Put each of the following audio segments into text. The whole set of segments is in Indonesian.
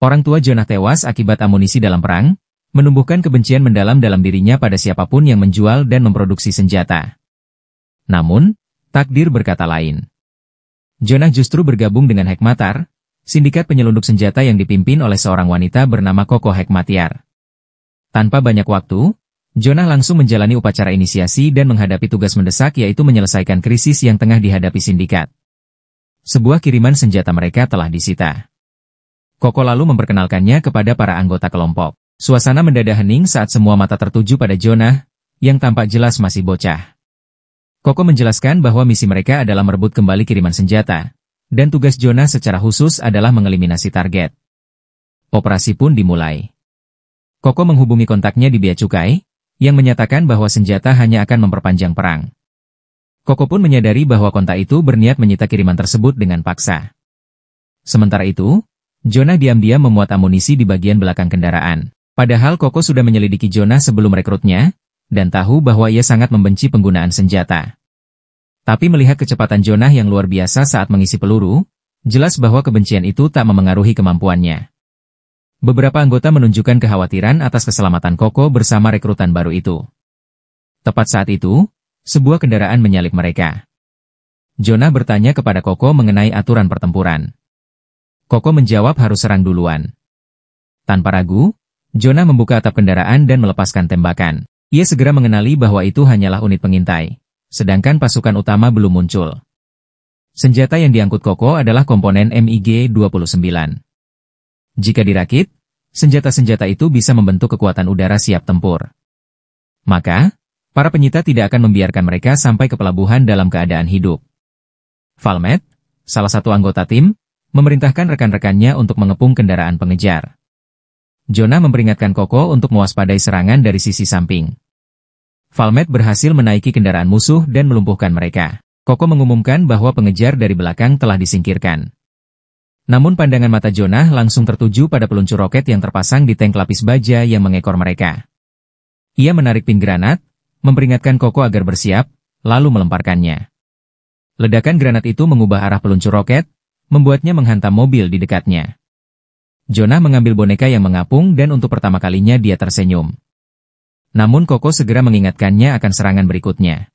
Orang tua Jonah tewas akibat amunisi dalam perang, menumbuhkan kebencian mendalam dalam dirinya pada siapapun yang menjual dan memproduksi senjata. Namun, takdir berkata lain. Jonah justru bergabung dengan Hekmatar, sindikat penyelundup senjata yang dipimpin oleh seorang wanita bernama Koko Hekmatyar. Tanpa banyak waktu, Jonah langsung menjalani upacara inisiasi dan menghadapi tugas mendesak yaitu menyelesaikan krisis yang tengah dihadapi sindikat. Sebuah kiriman senjata mereka telah disita. Koko lalu memperkenalkannya kepada para anggota kelompok. Suasana mendadak hening saat semua mata tertuju pada Jonah, yang tampak jelas masih bocah. Koko menjelaskan bahwa misi mereka adalah merebut kembali kiriman senjata, dan tugas Jonah secara khusus adalah mengeliminasi target. Operasi pun dimulai. Koko menghubungi kontaknya di Bea Cukai, yang menyatakan bahwa senjata hanya akan memperpanjang perang. Koko pun menyadari bahwa kontak itu berniat menyita kiriman tersebut dengan paksa. Sementara itu, Jonah diam-diam memuat amunisi di bagian belakang kendaraan. Padahal Koko sudah menyelidiki Jonah sebelum rekrutnya, dan tahu bahwa ia sangat membenci penggunaan senjata. Tapi melihat kecepatan Jonah yang luar biasa saat mengisi peluru, jelas bahwa kebencian itu tak memengaruhi kemampuannya. Beberapa anggota menunjukkan kekhawatiran atas keselamatan Koko bersama rekrutan baru itu. Tepat saat itu, sebuah kendaraan menyalip mereka. Jonah bertanya kepada Koko mengenai aturan pertempuran. Koko menjawab harus serang duluan. Tanpa ragu, Jonah membuka atap kendaraan dan melepaskan tembakan. Ia segera mengenali bahwa itu hanyalah unit pengintai, sedangkan pasukan utama belum muncul. Senjata yang diangkut Koko adalah komponen MiG-29. Jika dirakit, senjata-senjata itu bisa membentuk kekuatan udara siap tempur. Maka, para penyita tidak akan membiarkan mereka sampai ke pelabuhan dalam keadaan hidup. Valmet, salah satu anggota tim, memerintahkan rekan-rekannya untuk mengepung kendaraan pengejar. Jonah memperingatkan Koko untuk mewaspadai serangan dari sisi samping. Valmet berhasil menaiki kendaraan musuh dan melumpuhkan mereka. Koko mengumumkan bahwa pengejar dari belakang telah disingkirkan. Namun pandangan mata Jonah langsung tertuju pada peluncur roket yang terpasang di tank lapis baja yang mengekor mereka. Ia menarik pin granat, memperingatkan Koko agar bersiap, lalu melemparkannya. Ledakan granat itu mengubah arah peluncur roket, membuatnya menghantam mobil di dekatnya. Jonah mengambil boneka yang mengapung dan untuk pertama kalinya dia tersenyum. Namun Koko segera mengingatkannya akan serangan berikutnya.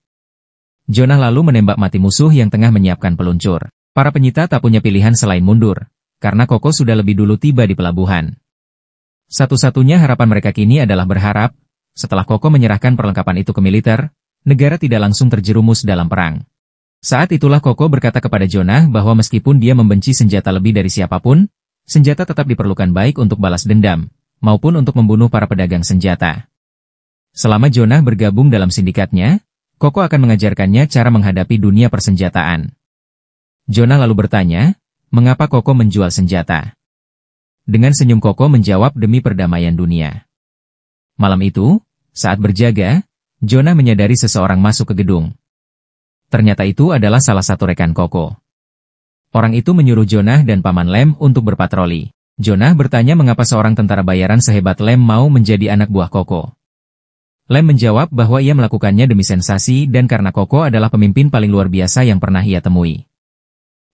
Jonah lalu menembak mati musuh yang tengah menyiapkan peluncur. Para penyita tak punya pilihan selain mundur, karena Koko sudah lebih dulu tiba di pelabuhan. Satu-satunya harapan mereka kini adalah berharap, setelah Koko menyerahkan perlengkapan itu ke militer, negara tidak langsung terjerumus dalam perang. Saat itulah Koko berkata kepada Jonah bahwa meskipun dia membenci senjata lebih dari siapapun, senjata tetap diperlukan baik untuk balas dendam, maupun untuk membunuh para pedagang senjata. Selama Jonah bergabung dalam sindikatnya, Koko akan mengajarkannya cara menghadapi dunia persenjataan. Jonah lalu bertanya, mengapa Koko menjual senjata? Dengan senyum Koko menjawab demi perdamaian dunia. Malam itu, saat berjaga, Jonah menyadari seseorang masuk ke gedung. Ternyata itu adalah salah satu rekan Koko. Orang itu menyuruh Jonah dan Paman Lem untuk berpatroli. Jonah bertanya mengapa seorang tentara bayaran sehebat Lem mau menjadi anak buah Koko. Lem menjawab bahwa ia melakukannya demi sensasi dan karena Koko adalah pemimpin paling luar biasa yang pernah ia temui.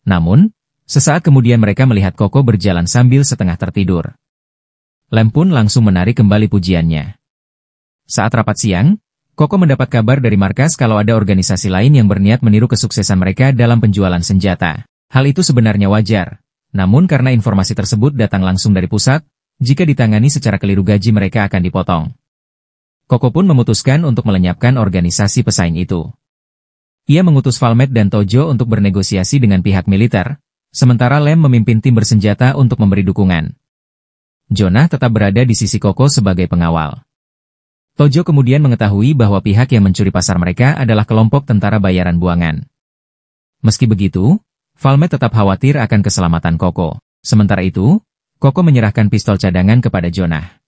Namun, sesaat kemudian mereka melihat Koko berjalan sambil setengah tertidur. Lem pun langsung menarik kembali pujiannya. Saat rapat siang, Koko mendapat kabar dari markas kalau ada organisasi lain yang berniat meniru kesuksesan mereka dalam penjualan senjata. Hal itu sebenarnya wajar, namun karena informasi tersebut datang langsung dari pusat, jika ditangani secara keliru gaji mereka akan dipotong. Koko pun memutuskan untuk melenyapkan organisasi pesaing itu. Ia mengutus Valmet dan Tojo untuk bernegosiasi dengan pihak militer, sementara Lem memimpin tim bersenjata untuk memberi dukungan. Jonah tetap berada di sisi Koko sebagai pengawal. Tojo kemudian mengetahui bahwa pihak yang mencuri pasar mereka adalah kelompok tentara bayaran buangan. Meski begitu, Valmet tetap khawatir akan keselamatan Koko. Sementara itu, Koko menyerahkan pistol cadangan kepada Jonah.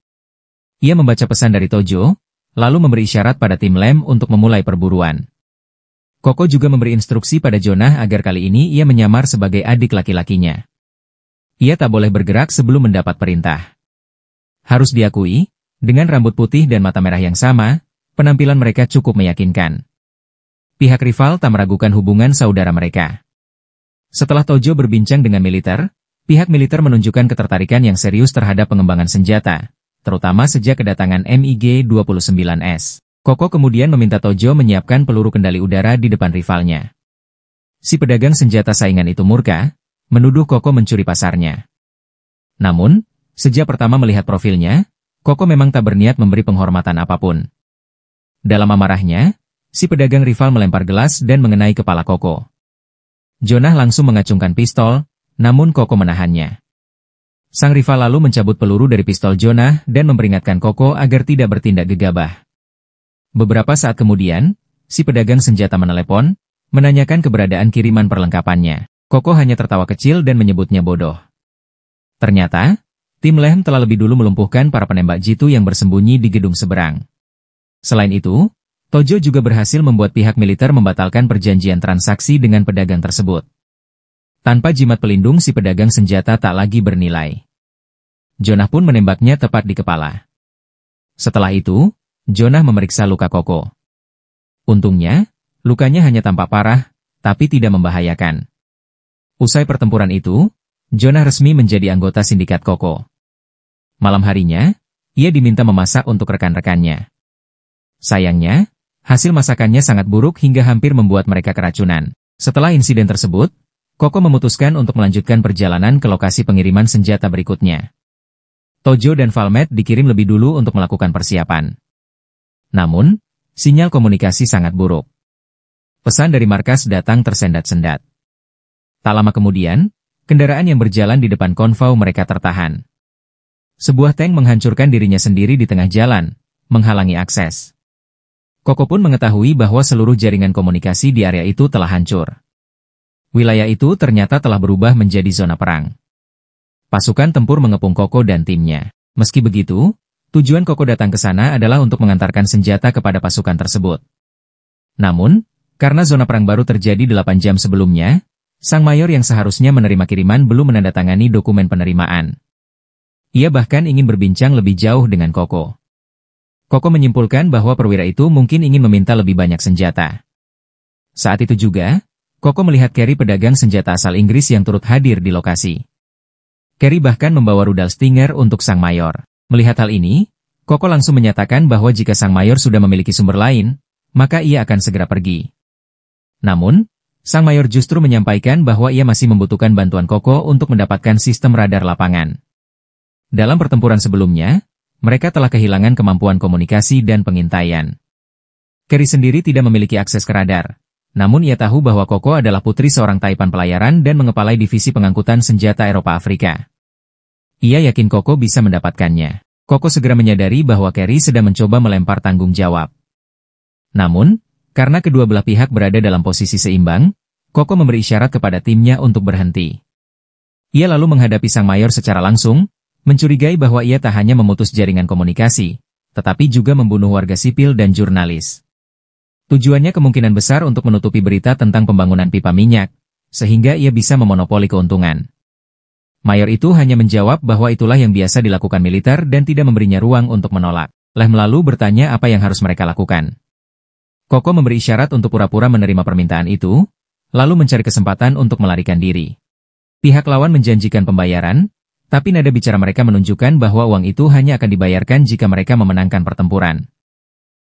Ia membaca pesan dari Tojo, lalu memberi isyarat pada tim Lem untuk memulai perburuan. Koko juga memberi instruksi pada Jonah agar kali ini ia menyamar sebagai adik laki-lakinya. Ia tak boleh bergerak sebelum mendapat perintah. Harus diakui, dengan rambut putih dan mata merah yang sama, penampilan mereka cukup meyakinkan. Pihak rival tak meragukan hubungan saudara mereka. Setelah Tojo berbincang dengan militer, Pihak militer menunjukkan ketertarikan yang serius terhadap pengembangan senjata, terutama sejak kedatangan MiG-29S. Koko kemudian meminta Tojo menyiapkan peluru kendali udara di depan rivalnya. Si pedagang senjata saingan itu murka, menuduh Koko mencuri pasarnya. Namun, sejak pertama melihat profilnya, Koko memang tak berniat memberi penghormatan apapun. Dalam amarahnya, si pedagang rival melempar gelas dan mengenai kepala Koko. Jonah langsung mengacungkan pistol, namun Koko menahannya. Sang rival lalu mencabut peluru dari pistol Jonah dan memperingatkan Koko agar tidak bertindak gegabah. Beberapa saat kemudian, si pedagang senjata menelepon, menanyakan keberadaan kiriman perlengkapannya. Koko hanya tertawa kecil dan menyebutnya bodoh. Ternyata, tim Lehm telah lebih dulu melumpuhkan para penembak jitu yang bersembunyi di gedung seberang. Selain itu, Tojo juga berhasil membuat pihak militer membatalkan perjanjian transaksi dengan pedagang tersebut. Tanpa jimat pelindung si pedagang senjata tak lagi bernilai. Jonah pun menembaknya tepat di kepala. Setelah itu, Jonah memeriksa luka Koko. Untungnya, lukanya hanya tampak parah, tapi tidak membahayakan. Usai pertempuran itu, Jonah resmi menjadi anggota sindikat Koko. Malam harinya, ia diminta memasak untuk rekan-rekannya. Sayangnya, hasil masakannya sangat buruk hingga hampir membuat mereka keracunan. Setelah insiden tersebut, Koko memutuskan untuk melanjutkan perjalanan ke lokasi pengiriman senjata berikutnya. Tojo dan Valmet dikirim lebih dulu untuk melakukan persiapan. Namun, sinyal komunikasi sangat buruk. Pesan dari markas datang tersendat-sendat. Tak lama kemudian, kendaraan yang berjalan di depan konvoi mereka tertahan. Sebuah tank menghancurkan dirinya sendiri di tengah jalan, menghalangi akses. Koko pun mengetahui bahwa seluruh jaringan komunikasi di area itu telah hancur. Wilayah itu ternyata telah berubah menjadi zona perang. Pasukan tempur mengepung Koko dan timnya. Meski begitu, tujuan Koko datang ke sana adalah untuk mengantarkan senjata kepada pasukan tersebut. Namun, karena zona perang baru terjadi 8 jam sebelumnya, sang mayor yang seharusnya menerima kiriman belum menandatangani dokumen penerimaan. Ia bahkan ingin berbincang lebih jauh dengan Koko. Koko menyimpulkan bahwa perwira itu mungkin ingin meminta lebih banyak senjata. Saat itu juga, Koko melihat Carey pedagang senjata asal Inggris yang turut hadir di lokasi. Carey bahkan membawa rudal Stinger untuk sang mayor. Melihat hal ini, Koko langsung menyatakan bahwa jika sang mayor sudah memiliki sumber lain, maka ia akan segera pergi. Namun, sang mayor justru menyampaikan bahwa ia masih membutuhkan bantuan Koko untuk mendapatkan sistem radar lapangan. Dalam pertempuran sebelumnya, mereka telah kehilangan kemampuan komunikasi dan pengintaian. Carey sendiri tidak memiliki akses ke radar, namun ia tahu bahwa Koko adalah putri seorang taipan pelayaran dan mengepalai divisi pengangkutan senjata Eropa Afrika. Ia yakin Koko bisa mendapatkannya. Koko segera menyadari bahwa Carey sedang mencoba melempar tanggung jawab. Namun, karena kedua belah pihak berada dalam posisi seimbang, Koko memberi isyarat kepada timnya untuk berhenti. Ia lalu menghadapi sang mayor secara langsung, mencurigai bahwa ia tak hanya memutus jaringan komunikasi, tetapi juga membunuh warga sipil dan jurnalis. Tujuannya kemungkinan besar untuk menutupi berita tentang pembangunan pipa minyak, sehingga ia bisa memonopoli keuntungan. Mayor itu hanya menjawab bahwa itulah yang biasa dilakukan militer dan tidak memberinya ruang untuk menolak. Lehm lalu bertanya apa yang harus mereka lakukan. Koko memberi isyarat untuk pura-pura menerima permintaan itu, lalu mencari kesempatan untuk melarikan diri. Pihak lawan menjanjikan pembayaran, tapi nada bicara mereka menunjukkan bahwa uang itu hanya akan dibayarkan jika mereka memenangkan pertempuran.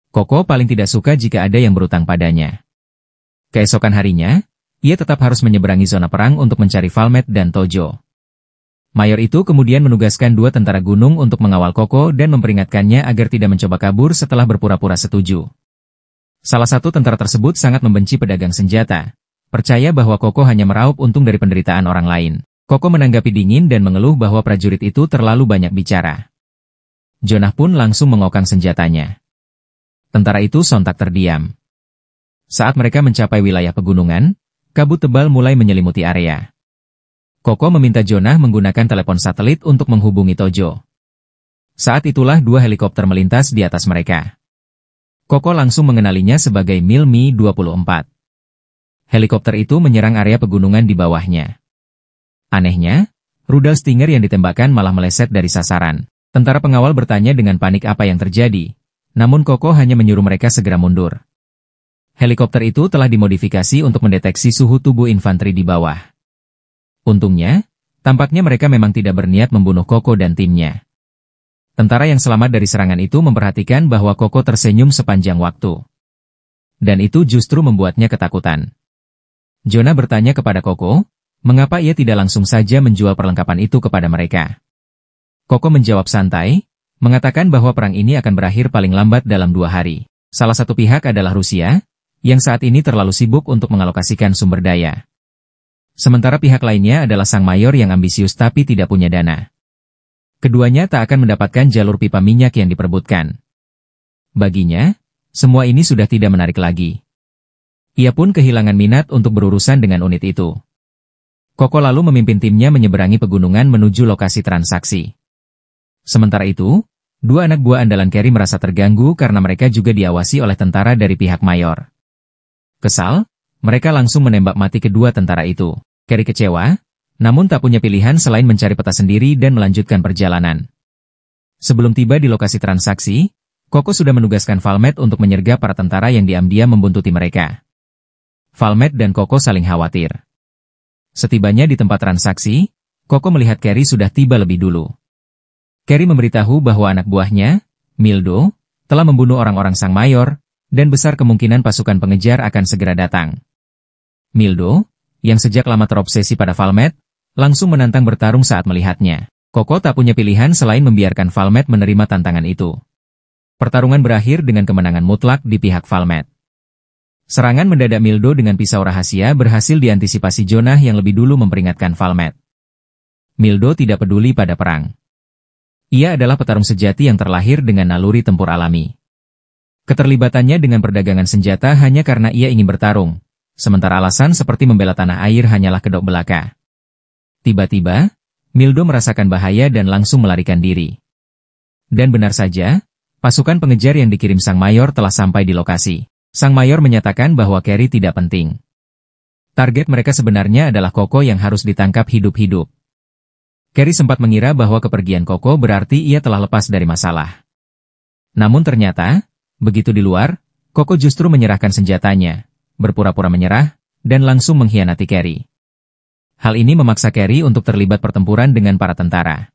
Koko paling tidak suka jika ada yang berutang padanya. Keesokan harinya, ia tetap harus menyeberangi zona perang untuk mencari Valmet dan Tojo. Mayor itu kemudian menugaskan 2 tentara gunung untuk mengawal Koko dan memperingatkannya agar tidak mencoba kabur setelah berpura-pura setuju. Salah satu tentara tersebut sangat membenci pedagang senjata, percaya bahwa Koko hanya meraup untung dari penderitaan orang lain. Koko menanggapi dingin dan mengeluh bahwa prajurit itu terlalu banyak bicara. Jonah pun langsung mengokang senjatanya. Tentara itu sontak terdiam. Saat mereka mencapai wilayah pegunungan, kabut tebal mulai menyelimuti area. Koko meminta Jonah menggunakan telepon satelit untuk menghubungi Tojo. Saat itulah 2 helikopter melintas di atas mereka. Koko langsung mengenalinya sebagai Mi-24. Helikopter itu menyerang area pegunungan di bawahnya. Anehnya, rudal Stinger yang ditembakkan malah meleset dari sasaran. Tentara pengawal bertanya dengan panik apa yang terjadi, namun Koko hanya menyuruh mereka segera mundur. Helikopter itu telah dimodifikasi untuk mendeteksi suhu tubuh infanteri di bawah. Untungnya, Tampaknya mereka memang tidak berniat membunuh Koko dan timnya. Tentara yang selamat dari serangan itu memperhatikan bahwa Koko tersenyum sepanjang waktu. Dan itu justru membuatnya ketakutan. Jonah bertanya kepada Koko, mengapa ia tidak langsung saja menjual perlengkapan itu kepada mereka. Koko menjawab santai, mengatakan bahwa perang ini akan berakhir paling lambat dalam 2 hari. Salah satu pihak adalah Rusia, yang saat ini terlalu sibuk untuk mengalokasikan sumber daya. Sementara pihak lainnya adalah sang mayor yang ambisius tapi tidak punya dana. Keduanya tak akan mendapatkan jalur pipa minyak yang diperebutkan. Baginya, semua ini sudah tidak menarik lagi. Ia pun kehilangan minat untuk berurusan dengan unit itu. Koko lalu memimpin timnya menyeberangi pegunungan menuju lokasi transaksi. Sementara itu, 2 anak buah andalan Carrie merasa terganggu karena mereka juga diawasi oleh tentara dari pihak mayor. Kesal, mereka langsung menembak mati kedua tentara itu. Carrie kecewa, namun tak punya pilihan selain mencari peta sendiri dan melanjutkan perjalanan. Sebelum tiba di lokasi transaksi, Koko sudah menugaskan Valmet untuk menyergap para tentara yang diam-diam membuntuti mereka. Valmet dan Koko saling khawatir. Setibanya di tempat transaksi, Koko melihat Carrie sudah tiba lebih dulu. Carrie memberitahu bahwa anak buahnya, Mildo, telah membunuh orang-orang sang mayor, dan besar kemungkinan pasukan pengejar akan segera datang. Mildo, yang sejak lama terobsesi pada Valmet, langsung menantang bertarung saat melihatnya. Koko tak punya pilihan selain membiarkan Valmet menerima tantangan itu. Pertarungan berakhir dengan kemenangan mutlak di pihak Valmet. Serangan mendadak Mildo dengan pisau rahasia berhasil diantisipasi Jonah yang lebih dulu memperingatkan Valmet. Mildo tidak peduli pada perang. Ia adalah petarung sejati yang terlahir dengan naluri tempur alami. Keterlibatannya dengan perdagangan senjata hanya karena ia ingin bertarung, sementara alasan seperti membela tanah air hanyalah kedok belaka. Tiba-tiba, Mildo merasakan bahaya dan langsung melarikan diri. Dan benar saja, pasukan pengejar yang dikirim sang mayor telah sampai di lokasi. Sang mayor menyatakan bahwa Carrie tidak penting. Target mereka sebenarnya adalah Koko yang harus ditangkap hidup-hidup. Carrie sempat mengira bahwa kepergian Koko berarti ia telah lepas dari masalah. Namun ternyata, begitu di luar, Koko justru menyerahkan senjatanya, berpura-pura menyerah, dan langsung mengkhianati Carrie. Hal ini memaksa Carrie untuk terlibat pertempuran dengan para tentara.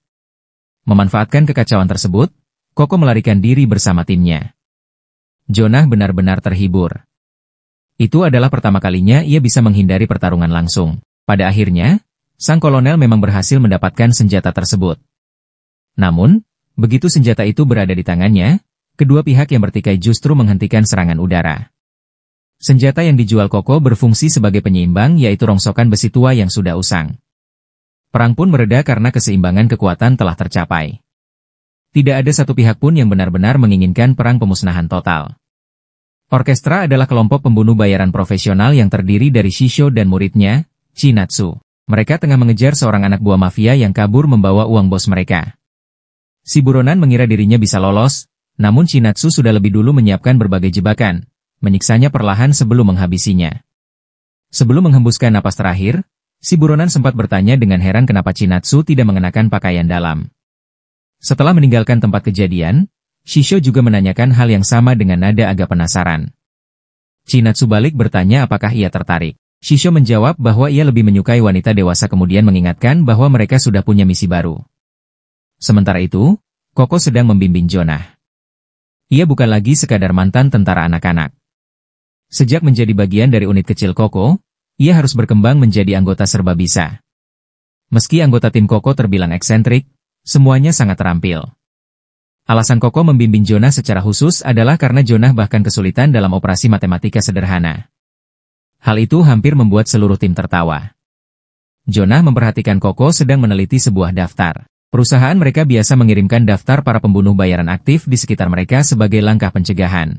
Memanfaatkan kekacauan tersebut, Koko melarikan diri bersama timnya. Jonah benar-benar terhibur. Itu adalah pertama kalinya ia bisa menghindari pertarungan langsung. Pada akhirnya, sang kolonel memang berhasil mendapatkan senjata tersebut. Namun, begitu senjata itu berada di tangannya, kedua pihak yang bertikai justru menghentikan serangan udara. Senjata yang dijual Koko berfungsi sebagai penyeimbang yaitu rongsokan besi tua yang sudah usang. Perang pun mereda karena keseimbangan kekuatan telah tercapai. Tidak ada satu pihak pun yang benar-benar menginginkan perang pemusnahan total. Orkestra adalah kelompok pembunuh bayaran profesional yang terdiri dari Shisho dan muridnya, Chinatsu. Mereka tengah mengejar seorang anak buah mafia yang kabur membawa uang bos mereka. Si buronan mengira dirinya bisa lolos, namun Chinatsu sudah lebih dulu menyiapkan berbagai jebakan, menyiksanya perlahan sebelum menghabisinya. Sebelum menghembuskan napas terakhir, si buronan sempat bertanya dengan heran kenapa Chinatsu tidak mengenakan pakaian dalam. Setelah meninggalkan tempat kejadian, Shisho juga menanyakan hal yang sama dengan nada agak penasaran. Chinatsu balik bertanya apakah ia tertarik. Shisho menjawab bahwa ia lebih menyukai wanita dewasa kemudian mengingatkan bahwa mereka sudah punya misi baru. Sementara itu, Koko sedang membimbing Jonah. Ia bukan lagi sekadar mantan tentara anak-anak. Sejak menjadi bagian dari unit kecil Koko, ia harus berkembang menjadi anggota serba bisa. Meski anggota tim Koko terbilang eksentrik, semuanya sangat terampil. Alasan Koko membimbing Jonah secara khusus adalah karena Jonah bahkan kesulitan dalam operasi matematika sederhana. Hal itu hampir membuat seluruh tim tertawa. Jonah memperhatikan Koko sedang meneliti sebuah daftar. Perusahaan mereka biasa mengirimkan daftar para pembunuh bayaran aktif di sekitar mereka sebagai langkah pencegahan.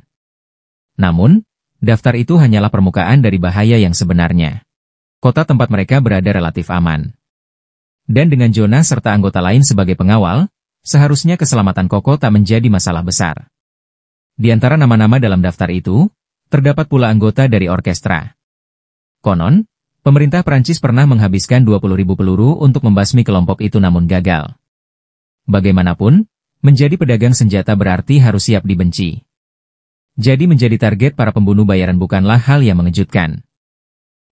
Namun, daftar itu hanyalah permukaan dari bahaya yang sebenarnya. Kota tempat mereka berada relatif aman. Dan dengan Jonah serta anggota lain sebagai pengawal, seharusnya keselamatan Koko tak menjadi masalah besar. Di antara nama-nama dalam daftar itu, terdapat pula anggota dari orkestra. Konon, pemerintah Prancis pernah menghabiskan 20.000 peluru untuk membasmi kelompok itu namun gagal. Bagaimanapun, menjadi pedagang senjata berarti harus siap dibenci. Jadi menjadi target para pembunuh bayaran bukanlah hal yang mengejutkan.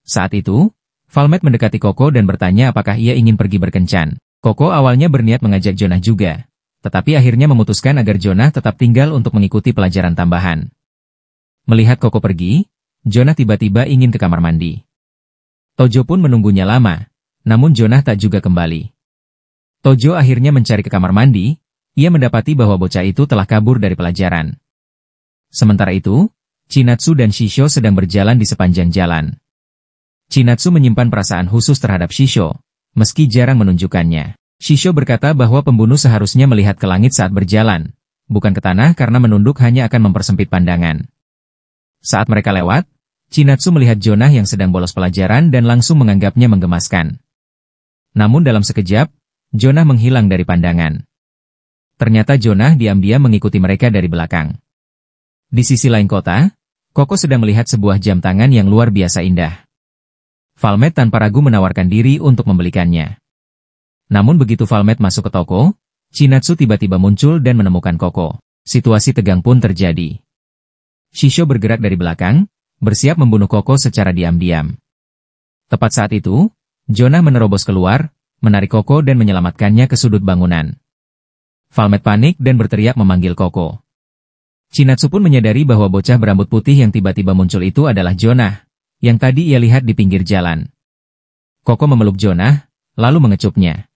Saat itu, Valmet mendekati Koko dan bertanya apakah ia ingin pergi berkencan. Koko awalnya berniat mengajak Jonah juga, tetapi akhirnya memutuskan agar Jonah tetap tinggal untuk mengikuti pelajaran tambahan. Melihat Koko pergi, Jonah tiba-tiba ingin ke kamar mandi. Tojo pun menunggunya lama, namun Jonah tak juga kembali. Tojo akhirnya mencari ke kamar mandi, ia mendapati bahwa bocah itu telah kabur dari pelajaran. Sementara itu, Chinatsu dan Shisho sedang berjalan di sepanjang jalan. Chinatsu menyimpan perasaan khusus terhadap Shisho, meski jarang menunjukkannya. Shisho berkata bahwa pembunuh seharusnya melihat ke langit saat berjalan, bukan ke tanah karena menunduk hanya akan mempersempit pandangan. Saat mereka lewat, Chinatsu melihat Jonah yang sedang bolos pelajaran dan langsung menganggapnya menggemaskan. Namun dalam sekejap, Jonah menghilang dari pandangan. Ternyata Jonah diam-diam mengikuti mereka dari belakang. Di sisi lain kota, Koko sedang melihat sebuah jam tangan yang luar biasa indah. Valmet tanpa ragu menawarkan diri untuk membelikannya. Namun begitu Valmet masuk ke toko, Chinatsu tiba-tiba muncul dan menemukan Koko. Situasi tegang pun terjadi. Shisho bergerak dari belakang, bersiap membunuh Koko secara diam-diam. Tepat saat itu, Jonah menerobos keluar, menarik Koko dan menyelamatkannya ke sudut bangunan. Valmet panik dan berteriak memanggil Koko. Chinatsu pun menyadari bahwa bocah berambut putih yang tiba-tiba muncul itu adalah Jonah, yang tadi ia lihat di pinggir jalan. Koko memeluk Jonah, lalu mengecupnya.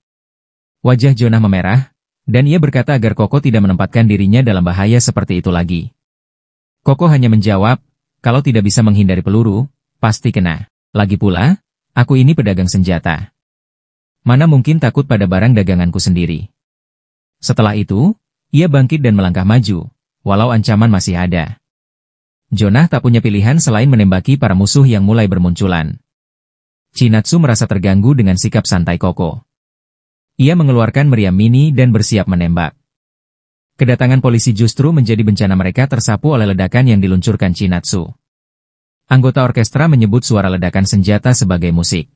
Wajah Jonah memerah, dan ia berkata agar Koko tidak menempatkan dirinya dalam bahaya seperti itu lagi. Koko hanya menjawab, kalau tidak bisa menghindari peluru, pasti kena. Lagi pula, aku ini pedagang senjata. Mana mungkin takut pada barang daganganku sendiri. Setelah itu, ia bangkit dan melangkah maju, walau ancaman masih ada. Jonah tak punya pilihan selain menembaki para musuh yang mulai bermunculan. Chinatsu merasa terganggu dengan sikap santai Koko. Ia mengeluarkan meriam mini dan bersiap menembak. Kedatangan polisi justru menjadi bencana, mereka tersapu oleh ledakan yang diluncurkan Chinatsu. Anggota orkestra menyebut suara ledakan senjata sebagai musik.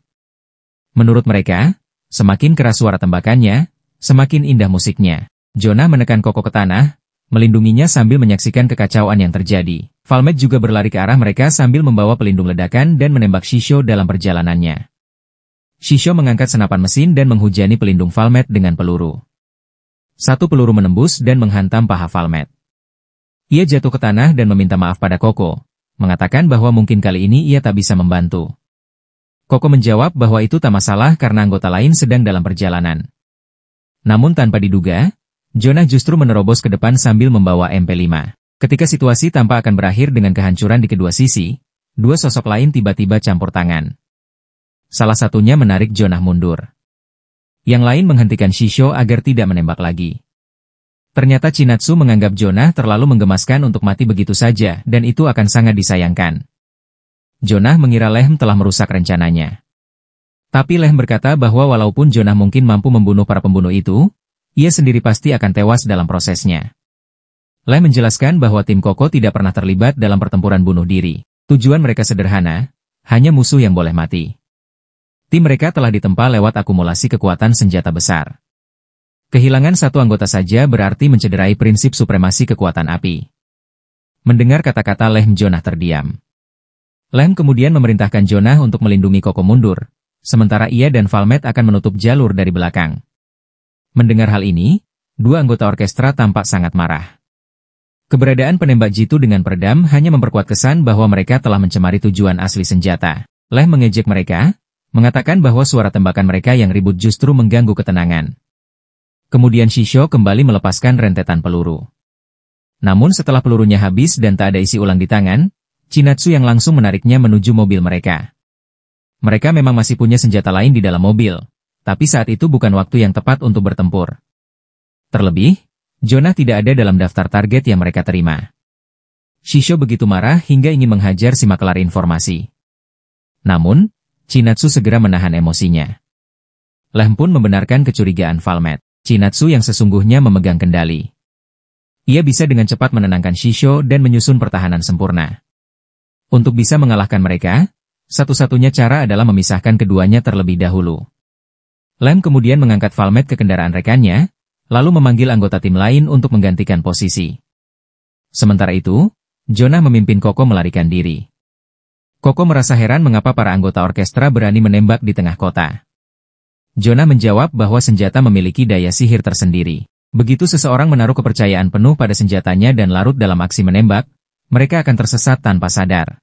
Menurut mereka, semakin keras suara tembakannya, semakin indah musiknya. Jonah menekan Koko ke tanah, melindunginya sambil menyaksikan kekacauan yang terjadi. Valmet juga berlari ke arah mereka sambil membawa pelindung ledakan dan menembak Shisho dalam perjalanannya. Shisho mengangkat senapan mesin dan menghujani pelindung Valmet dengan peluru. Satu peluru menembus dan menghantam paha Valmet. Ia jatuh ke tanah dan meminta maaf pada Koko, mengatakan bahwa mungkin kali ini ia tak bisa membantu. Koko menjawab bahwa itu tak masalah karena anggota lain sedang dalam perjalanan. Namun tanpa diduga, Jonah justru menerobos ke depan sambil membawa MP5. Ketika situasi tampak akan berakhir dengan kehancuran di kedua sisi, dua sosok lain tiba-tiba campur tangan. Salah satunya menarik Jonah mundur. Yang lain menghentikan Shisho agar tidak menembak lagi. Ternyata Chinatsu menganggap Jonah terlalu menggemaskan untuk mati begitu saja dan itu akan sangat disayangkan. Jonah mengira Lehm telah merusak rencananya. Tapi Lehm berkata bahwa walaupun Jonah mungkin mampu membunuh para pembunuh itu, ia sendiri pasti akan tewas dalam prosesnya. Lehm menjelaskan bahwa tim Koko tidak pernah terlibat dalam pertempuran bunuh diri. Tujuan mereka sederhana, hanya musuh yang boleh mati. Tim mereka telah ditempa lewat akumulasi kekuatan senjata besar. Kehilangan satu anggota saja berarti mencederai prinsip supremasi kekuatan api. Mendengar kata-kata Lehm, Jonah terdiam. Lehm kemudian memerintahkan Jonah untuk melindungi Koko mundur, sementara ia dan Valmet akan menutup jalur dari belakang. Mendengar hal ini, dua anggota orkestra tampak sangat marah. Keberadaan penembak jitu dengan peredam hanya memperkuat kesan bahwa mereka telah mencemari tujuan asli senjata. Lehm mengejek mereka, mengatakan bahwa suara tembakan mereka yang ribut justru mengganggu ketenangan. Kemudian Shisho kembali melepaskan rentetan peluru. Namun setelah pelurunya habis dan tak ada isi ulang di tangan, Chinatsu yang langsung menariknya menuju mobil mereka. Mereka memang masih punya senjata lain di dalam mobil, tapi saat itu bukan waktu yang tepat untuk bertempur. Terlebih, Jonah tidak ada dalam daftar target yang mereka terima. Shisho begitu marah hingga ingin menghajar si makelar informasi. Namun, Chinatsu segera menahan emosinya. Lehm pun membenarkan kecurigaan Valmet. Chinatsu yang sesungguhnya memegang kendali. Ia bisa dengan cepat menenangkan Shisho dan menyusun pertahanan sempurna. Untuk bisa mengalahkan mereka, satu-satunya cara adalah memisahkan keduanya terlebih dahulu. Lehm kemudian mengangkat Valmet ke kendaraan rekannya, lalu memanggil anggota tim lain untuk menggantikan posisi. Sementara itu, Jonah memimpin Koko melarikan diri. Koko merasa heran mengapa para anggota orkestra berani menembak di tengah kota. Jonah menjawab bahwa senjata memiliki daya sihir tersendiri. Begitu seseorang menaruh kepercayaan penuh pada senjatanya dan larut dalam aksi menembak, mereka akan tersesat tanpa sadar.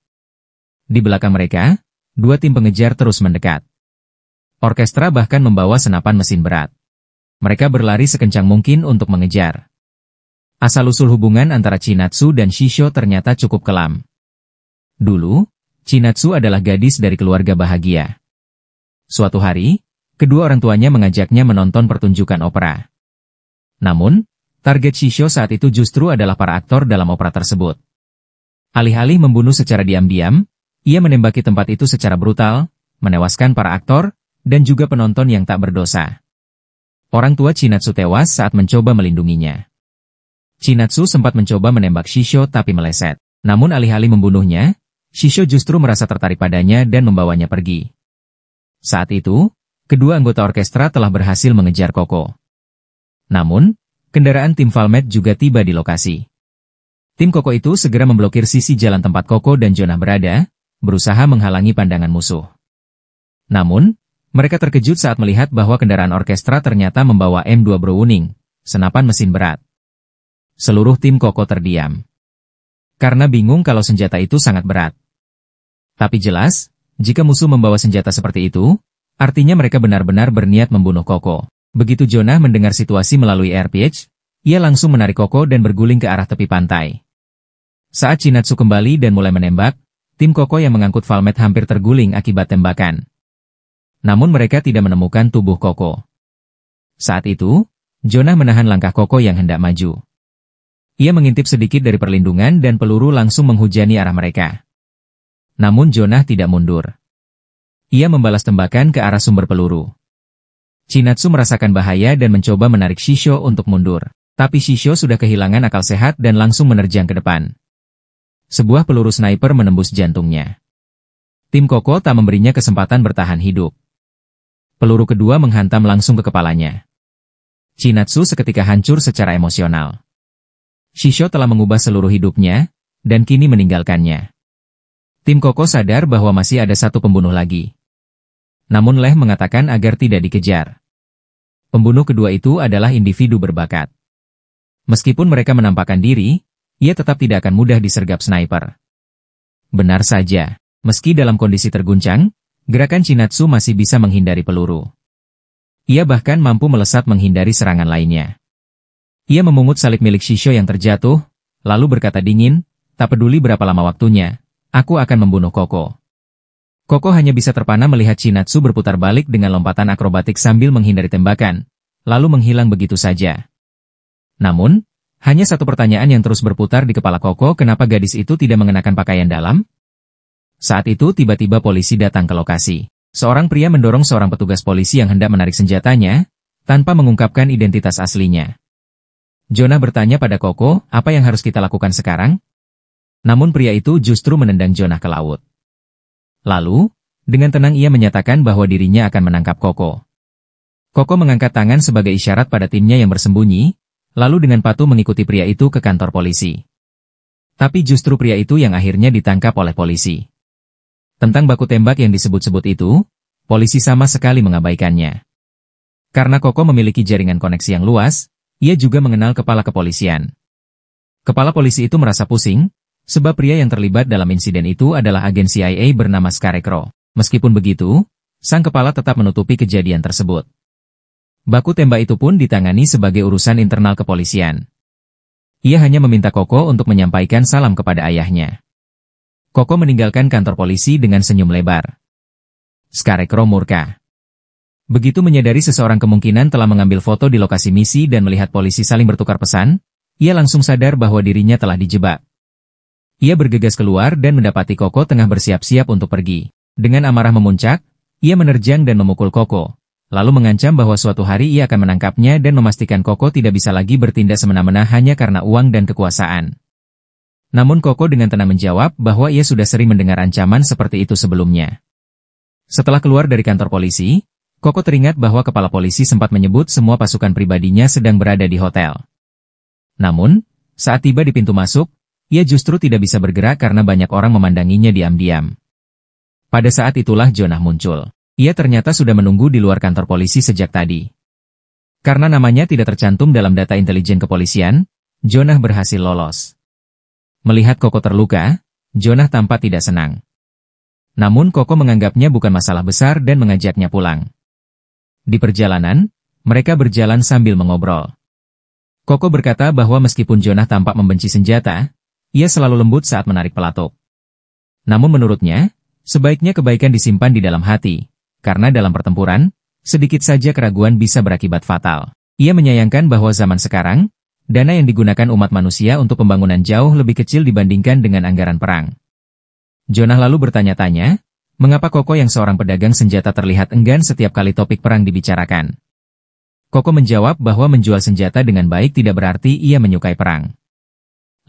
Di belakang mereka, dua tim pengejar terus mendekat. Orkestra bahkan membawa senapan mesin berat. Mereka berlari sekencang mungkin untuk mengejar. Asal-usul hubungan antara Chinatsu dan Shisho ternyata cukup kelam. Dulu, Chinatsu adalah gadis dari keluarga bahagia. Suatu hari, kedua orang tuanya mengajaknya menonton pertunjukan opera. Namun, target Shisho saat itu justru adalah para aktor dalam opera tersebut. Alih-alih membunuh secara diam-diam, ia menembaki tempat itu secara brutal, menewaskan para aktor, dan juga penonton yang tak berdosa. Orang tua Chinatsu tewas saat mencoba melindunginya. Chinatsu sempat mencoba menembak Shisho tapi meleset. Namun alih-alih membunuhnya, Shisho justru merasa tertarik padanya dan membawanya pergi. Saat itu, kedua anggota orkestra telah berhasil mengejar Koko. Namun, kendaraan tim Valmet juga tiba di lokasi. Tim Koko itu segera memblokir sisi jalan tempat Koko dan Jonah berada, berusaha menghalangi pandangan musuh. Namun, mereka terkejut saat melihat bahwa kendaraan orkestra ternyata membawa M2 Browning, senapan mesin berat. Seluruh tim Koko terdiam. Karena bingung kalau senjata itu sangat berat. Tapi jelas, jika musuh membawa senjata seperti itu, artinya mereka benar-benar berniat membunuh Koko. Begitu Jonah mendengar situasi melalui RPG, ia langsung menarik Koko dan berguling ke arah tepi pantai. Saat Chinatsu kembali dan mulai menembak, tim Koko yang mengangkut Valmet hampir terguling akibat tembakan. Namun mereka tidak menemukan tubuh Koko. Saat itu, Jonah menahan langkah Koko yang hendak maju. Ia mengintip sedikit dari perlindungan dan peluru langsung menghujani arah mereka. Namun Jonah tidak mundur. Ia membalas tembakan ke arah sumber peluru. Chinatsu merasakan bahaya dan mencoba menarik Shisho untuk mundur. Tapi Shisho sudah kehilangan akal sehat dan langsung menerjang ke depan. Sebuah peluru sniper menembus jantungnya. Tim Koko tak memberinya kesempatan bertahan hidup. Peluru kedua menghantam langsung ke kepalanya. Chinatsu seketika hancur secara emosional. Shisho telah mengubah seluruh hidupnya, dan kini meninggalkannya. Tim Koko sadar bahwa masih ada satu pembunuh lagi. Namun Leh mengatakan agar tidak dikejar. Pembunuh kedua itu adalah individu berbakat. Meskipun mereka menampakkan diri, ia tetap tidak akan mudah disergap sniper. Benar saja, meski dalam kondisi terguncang, gerakan Chinatsu masih bisa menghindari peluru. Ia bahkan mampu melesat menghindari serangan lainnya. Ia memungut salib milik Shisho yang terjatuh, lalu berkata dingin, tak peduli berapa lama waktunya, aku akan membunuh Koko. Koko hanya bisa terpana melihat Chinatsu berputar balik dengan lompatan akrobatik sambil menghindari tembakan, lalu menghilang begitu saja. Namun, hanya satu pertanyaan yang terus berputar di kepala Koko, kenapa gadis itu tidak mengenakan pakaian dalam? Saat itu tiba-tiba polisi datang ke lokasi. Seorang pria mendorong seorang petugas polisi yang hendak menarik senjatanya, tanpa mengungkapkan identitas aslinya. Jonah bertanya pada Koko, apa yang harus kita lakukan sekarang? Namun pria itu justru menendang Jonah ke laut. Lalu, dengan tenang ia menyatakan bahwa dirinya akan menangkap Koko. Koko mengangkat tangan sebagai isyarat pada timnya yang bersembunyi, lalu dengan patuh mengikuti pria itu ke kantor polisi. Tapi justru pria itu yang akhirnya ditangkap oleh polisi. Tentang baku tembak yang disebut-sebut itu, polisi sama sekali mengabaikannya. Karena Koko memiliki jaringan koneksi yang luas, ia juga mengenal kepala kepolisian. Kepala polisi itu merasa pusing, sebab pria yang terlibat dalam insiden itu adalah agen CIA bernama Scarecrow. Meskipun begitu, sang kepala tetap menutupi kejadian tersebut. Baku tembak itu pun ditangani sebagai urusan internal kepolisian. Ia hanya meminta Koko untuk menyampaikan salam kepada ayahnya. Koko meninggalkan kantor polisi dengan senyum lebar. Scarecrow murka. Begitu menyadari seseorang kemungkinan telah mengambil foto di lokasi misi dan melihat polisi saling bertukar pesan, ia langsung sadar bahwa dirinya telah dijebak. Ia bergegas keluar dan mendapati Koko tengah bersiap-siap untuk pergi. Dengan amarah memuncak, ia menerjang dan memukul Koko, lalu mengancam bahwa suatu hari ia akan menangkapnya dan memastikan Koko tidak bisa lagi bertindak semena-mena hanya karena uang dan kekuasaan. Namun Koko dengan tenang menjawab bahwa ia sudah sering mendengar ancaman seperti itu sebelumnya. Setelah keluar dari kantor polisi, Koko teringat bahwa kepala polisi sempat menyebut semua pasukan pribadinya sedang berada di hotel. Namun, saat tiba di pintu masuk, ia justru tidak bisa bergerak karena banyak orang memandanginya diam-diam. Pada saat itulah Jonah muncul. Ia ternyata sudah menunggu di luar kantor polisi sejak tadi. Karena namanya tidak tercantum dalam data intelijen kepolisian, Jonah berhasil lolos. Melihat Koko terluka, Jonah tampak tidak senang. Namun Koko menganggapnya bukan masalah besar dan mengajaknya pulang. Di perjalanan, mereka berjalan sambil mengobrol. Koko berkata bahwa meskipun Jonah tampak membenci senjata, ia selalu lembut saat menarik pelatuk. Namun menurutnya, sebaiknya kebaikan disimpan di dalam hati, karena dalam pertempuran, sedikit saja keraguan bisa berakibat fatal. Ia menyayangkan bahwa zaman sekarang, dana yang digunakan umat manusia untuk pembangunan jauh lebih kecil dibandingkan dengan anggaran perang. Jonah lalu bertanya-tanya, mengapa Koko yang seorang pedagang senjata terlihat enggan setiap kali topik perang dibicarakan. Koko menjawab bahwa menjual senjata dengan baik tidak berarti ia menyukai perang.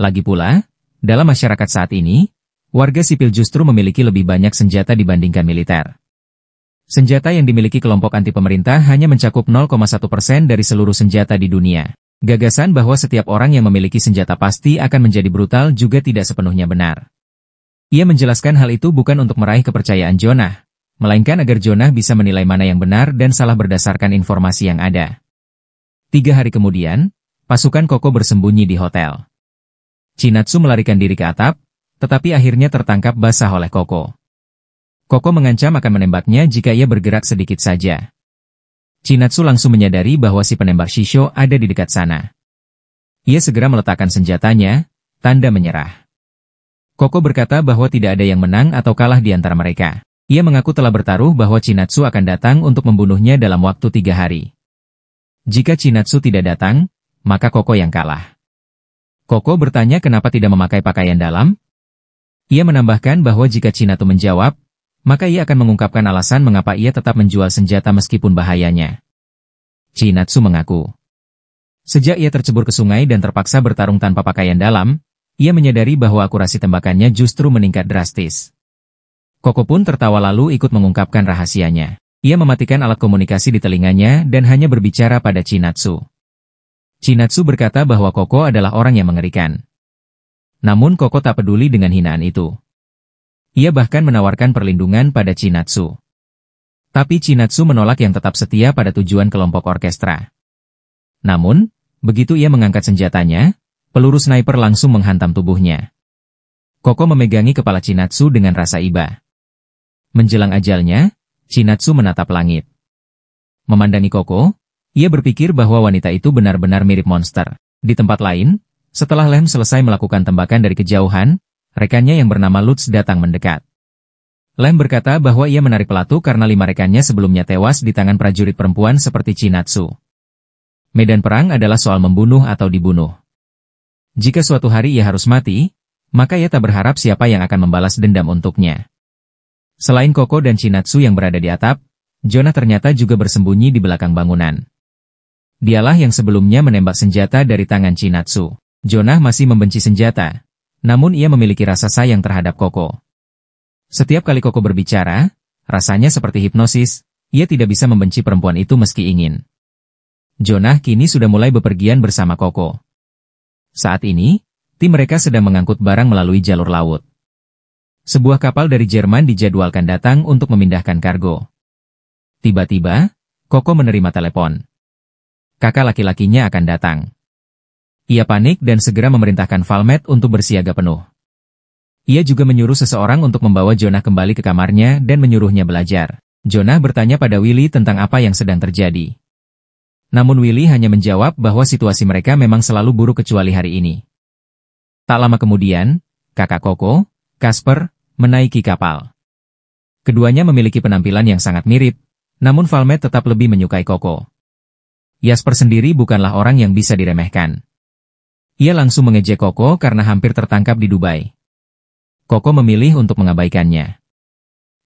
Lagi pula, dalam masyarakat saat ini, warga sipil justru memiliki lebih banyak senjata dibandingkan militer. Senjata yang dimiliki kelompok anti pemerintah hanya mencakup 0,1% dari seluruh senjata di dunia. Gagasan bahwa setiap orang yang memiliki senjata pasti akan menjadi brutal juga tidak sepenuhnya benar. Ia menjelaskan hal itu bukan untuk meraih kepercayaan Jonah, melainkan agar Jonah bisa menilai mana yang benar dan salah berdasarkan informasi yang ada. 3 hari kemudian, pasukan Koko bersembunyi di hotel. Chinatsu melarikan diri ke atap, tetapi akhirnya tertangkap basah oleh Koko. Koko mengancam akan menembaknya jika ia bergerak sedikit saja. Chinatsu langsung menyadari bahwa si penembak Shisho ada di dekat sana. Ia segera meletakkan senjatanya, tanda menyerah. Koko berkata bahwa tidak ada yang menang atau kalah di antara mereka. Ia mengaku telah bertaruh bahwa Chinatsu akan datang untuk membunuhnya dalam waktu 3 hari. Jika Chinatsu tidak datang, maka Koko yang kalah. Koko bertanya kenapa tidak memakai pakaian dalam. Ia menambahkan bahwa jika Chinatsu menjawab, maka ia akan mengungkapkan alasan mengapa ia tetap menjual senjata meskipun bahayanya. Chinatsu mengaku. Sejak ia tercebur ke sungai dan terpaksa bertarung tanpa pakaian dalam, ia menyadari bahwa akurasi tembakannya justru meningkat drastis. Koko pun tertawa lalu ikut mengungkapkan rahasianya. Ia mematikan alat komunikasi di telinganya dan hanya berbicara pada Chinatsu. Chinatsu berkata bahwa Koko adalah orang yang mengerikan. Namun Koko tak peduli dengan hinaan itu. Ia bahkan menawarkan perlindungan pada Chinatsu. Tapi Chinatsu menolak yang tetap setia pada tujuan kelompok orkestra. Namun, begitu ia mengangkat senjatanya, peluru sniper langsung menghantam tubuhnya. Koko memegangi kepala Chinatsu dengan rasa iba. Menjelang ajalnya, Chinatsu menatap langit. Memandangi Koko, ia berpikir bahwa wanita itu benar-benar mirip monster. Di tempat lain, setelah Lem selesai melakukan tembakan dari kejauhan, rekannya yang bernama Lutz datang mendekat. Lem berkata bahwa ia menarik pelatuk karena 5 rekannya sebelumnya tewas di tangan prajurit perempuan seperti Chinatsu. Medan perang adalah soal membunuh atau dibunuh. Jika suatu hari ia harus mati, maka ia tak berharap siapa yang akan membalas dendam untuknya. Selain Koko dan Chinatsu yang berada di atap, Jonah ternyata juga bersembunyi di belakang bangunan. Dialah yang sebelumnya menembak senjata dari tangan Chinatsu. Jonah masih membenci senjata, namun ia memiliki rasa sayang terhadap Koko. Setiap kali Koko berbicara, rasanya seperti hipnosis, ia tidak bisa membenci perempuan itu meski ingin. Jonah kini sudah mulai bepergian bersama Koko. Saat ini, tim mereka sedang mengangkut barang melalui jalur laut. Sebuah kapal dari Jerman dijadwalkan datang untuk memindahkan kargo. Tiba-tiba, Koko menerima telepon. Kakak laki-lakinya akan datang. Ia panik dan segera memerintahkan Valmet untuk bersiaga penuh. Ia juga menyuruh seseorang untuk membawa Jonah kembali ke kamarnya dan menyuruhnya belajar. Jonah bertanya pada Willy tentang apa yang sedang terjadi. Namun Willy hanya menjawab bahwa situasi mereka memang selalu buruk kecuali hari ini. Tak lama kemudian, kakak Koko, Casper, menaiki kapal. Keduanya memiliki penampilan yang sangat mirip, namun Valmet tetap lebih menyukai Koko. Jasper sendiri bukanlah orang yang bisa diremehkan. Ia langsung mengejek Koko karena hampir tertangkap di Dubai. Koko memilih untuk mengabaikannya.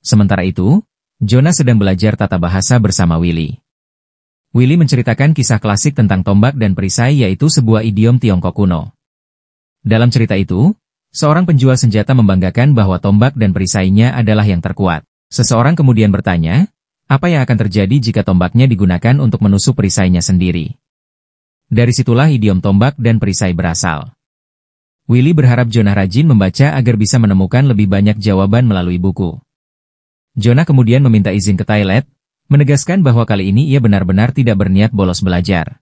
Sementara itu, Jonah sedang belajar tata bahasa bersama Willy. Willy menceritakan kisah klasik tentang tombak dan perisai yaitu sebuah idiom Tiongkok kuno. Dalam cerita itu, seorang penjual senjata membanggakan bahwa tombak dan perisainya adalah yang terkuat. Seseorang kemudian bertanya, apa yang akan terjadi jika tombaknya digunakan untuk menusuk perisainya sendiri? Dari situlah idiom tombak dan perisai berasal. Willy berharap Jonah rajin membaca agar bisa menemukan lebih banyak jawaban melalui buku. Jonah kemudian meminta izin ke toilet, menegaskan bahwa kali ini ia benar-benar tidak berniat bolos belajar.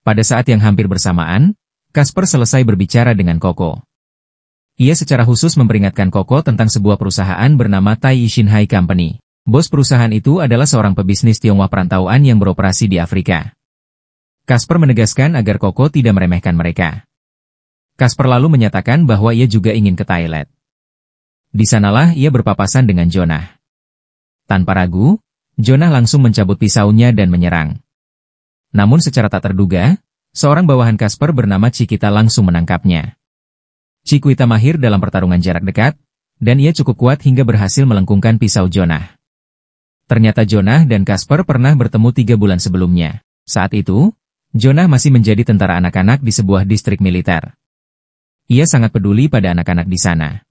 Pada saat yang hampir bersamaan, Casper selesai berbicara dengan Koko. Ia secara khusus memperingatkan Koko tentang sebuah perusahaan bernama Tai Shinhai Company. Bos perusahaan itu adalah seorang pebisnis Tionghoa perantauan yang beroperasi di Afrika. Casper menegaskan agar Koko tidak meremehkan mereka. Casper lalu menyatakan bahwa ia juga ingin ke toilet. Di sanalah ia berpapasan dengan Jonah. Tanpa ragu, Jonah langsung mencabut pisaunya dan menyerang. Namun secara tak terduga, seorang bawahan Casper bernama Chiquita langsung menangkapnya. Chiquita mahir dalam pertarungan jarak dekat, dan ia cukup kuat hingga berhasil melengkungkan pisau Jonah. Ternyata Jonah dan Casper pernah bertemu 3 bulan sebelumnya. Saat itu, Jonah masih menjadi tentara anak-anak di sebuah distrik militer. Ia sangat peduli pada anak-anak di sana.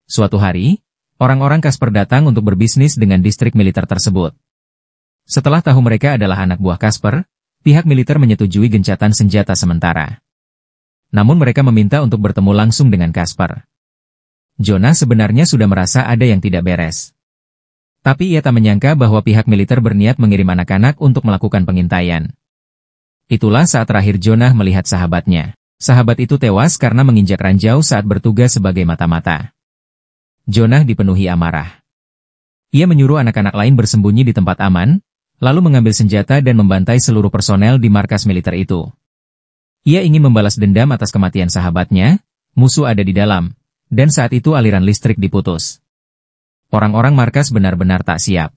Suatu hari, orang-orang Casper datang untuk berbisnis dengan distrik militer tersebut. Setelah tahu mereka adalah anak buah Casper, pihak militer menyetujui gencatan senjata sementara. Namun mereka meminta untuk bertemu langsung dengan Casper. Jonah sebenarnya sudah merasa ada yang tidak beres. Tapi ia tak menyangka bahwa pihak militer berniat mengirim anak-anak untuk melakukan pengintaian. Itulah saat terakhir Jonah melihat sahabatnya. Sahabat itu tewas karena menginjak ranjau saat bertugas sebagai mata-mata. Jonah dipenuhi amarah. Ia menyuruh anak-anak lain bersembunyi di tempat aman, lalu mengambil senjata dan membantai seluruh personel di markas militer itu. Ia ingin membalas dendam atas kematian sahabatnya, musuh ada di dalam, dan saat itu aliran listrik diputus. Orang-orang markas benar-benar tak siap.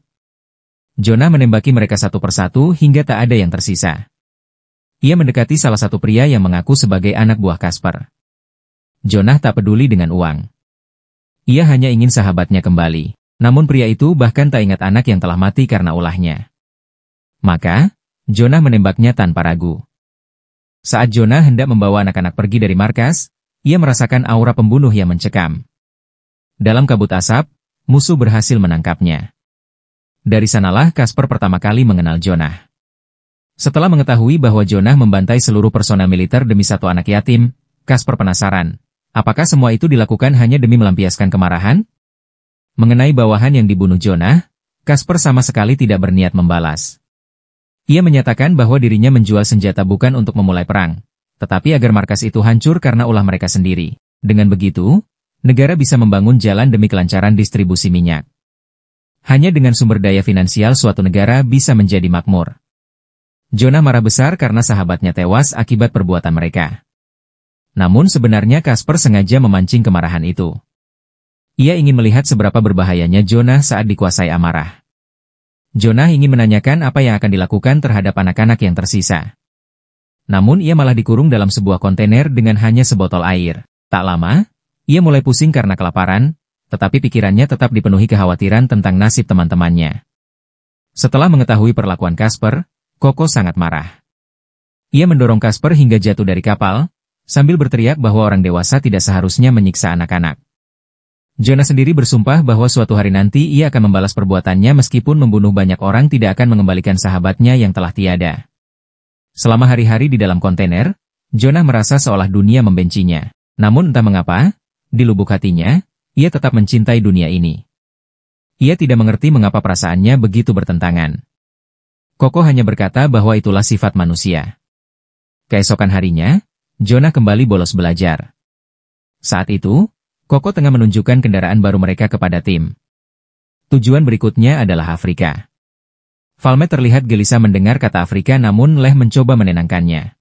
Jonah menembaki mereka satu persatu hingga tak ada yang tersisa. Ia mendekati salah satu pria yang mengaku sebagai anak buah Casper. Jonah tak peduli dengan uang. Ia hanya ingin sahabatnya kembali. Namun pria itu bahkan tak ingat anak yang telah mati karena ulahnya. Maka, Jonah menembaknya tanpa ragu. Saat Jonah hendak membawa anak-anak pergi dari markas, ia merasakan aura pembunuh yang mencekam. Dalam kabut asap, musuh berhasil menangkapnya. Dari sanalah Casper pertama kali mengenal Jonah. Setelah mengetahui bahwa Jonah membantai seluruh personel militer demi satu anak yatim, Casper penasaran, apakah semua itu dilakukan hanya demi melampiaskan kemarahan? Mengenai bawahan yang dibunuh Jonah, Casper sama sekali tidak berniat membalas. Ia menyatakan bahwa dirinya menjual senjata bukan untuk memulai perang, tetapi agar markas itu hancur karena ulah mereka sendiri. Dengan begitu, negara bisa membangun jalan demi kelancaran distribusi minyak. Hanya dengan sumber daya finansial suatu negara bisa menjadi makmur. Jonah marah besar karena sahabatnya tewas akibat perbuatan mereka. Namun sebenarnya Casper sengaja memancing kemarahan itu. Ia ingin melihat seberapa berbahayanya Jonah saat dikuasai amarah. Jonah ingin menanyakan apa yang akan dilakukan terhadap anak-anak yang tersisa. Namun ia malah dikurung dalam sebuah kontainer dengan hanya sebotol air. Tak lama, ia mulai pusing karena kelaparan, tetapi pikirannya tetap dipenuhi kekhawatiran tentang nasib teman-temannya. Setelah mengetahui perlakuan Casper, Koko sangat marah. Ia mendorong Casper hingga jatuh dari kapal, sambil berteriak bahwa orang dewasa tidak seharusnya menyiksa anak-anak. Jonah sendiri bersumpah bahwa suatu hari nanti ia akan membalas perbuatannya meskipun membunuh banyak orang tidak akan mengembalikan sahabatnya yang telah tiada. Selama hari-hari di dalam kontainer, Jonah merasa seolah dunia membencinya. Namun entah mengapa, di lubuk hatinya, ia tetap mencintai dunia ini. Ia tidak mengerti mengapa perasaannya begitu bertentangan. Koko hanya berkata bahwa itulah sifat manusia. Keesokan harinya, Jonah kembali bolos belajar. Saat itu, Koko tengah menunjukkan kendaraan baru mereka kepada tim. Tujuan berikutnya adalah Afrika. Valmet terlihat gelisah mendengar kata Afrika namun Leh mencoba menenangkannya.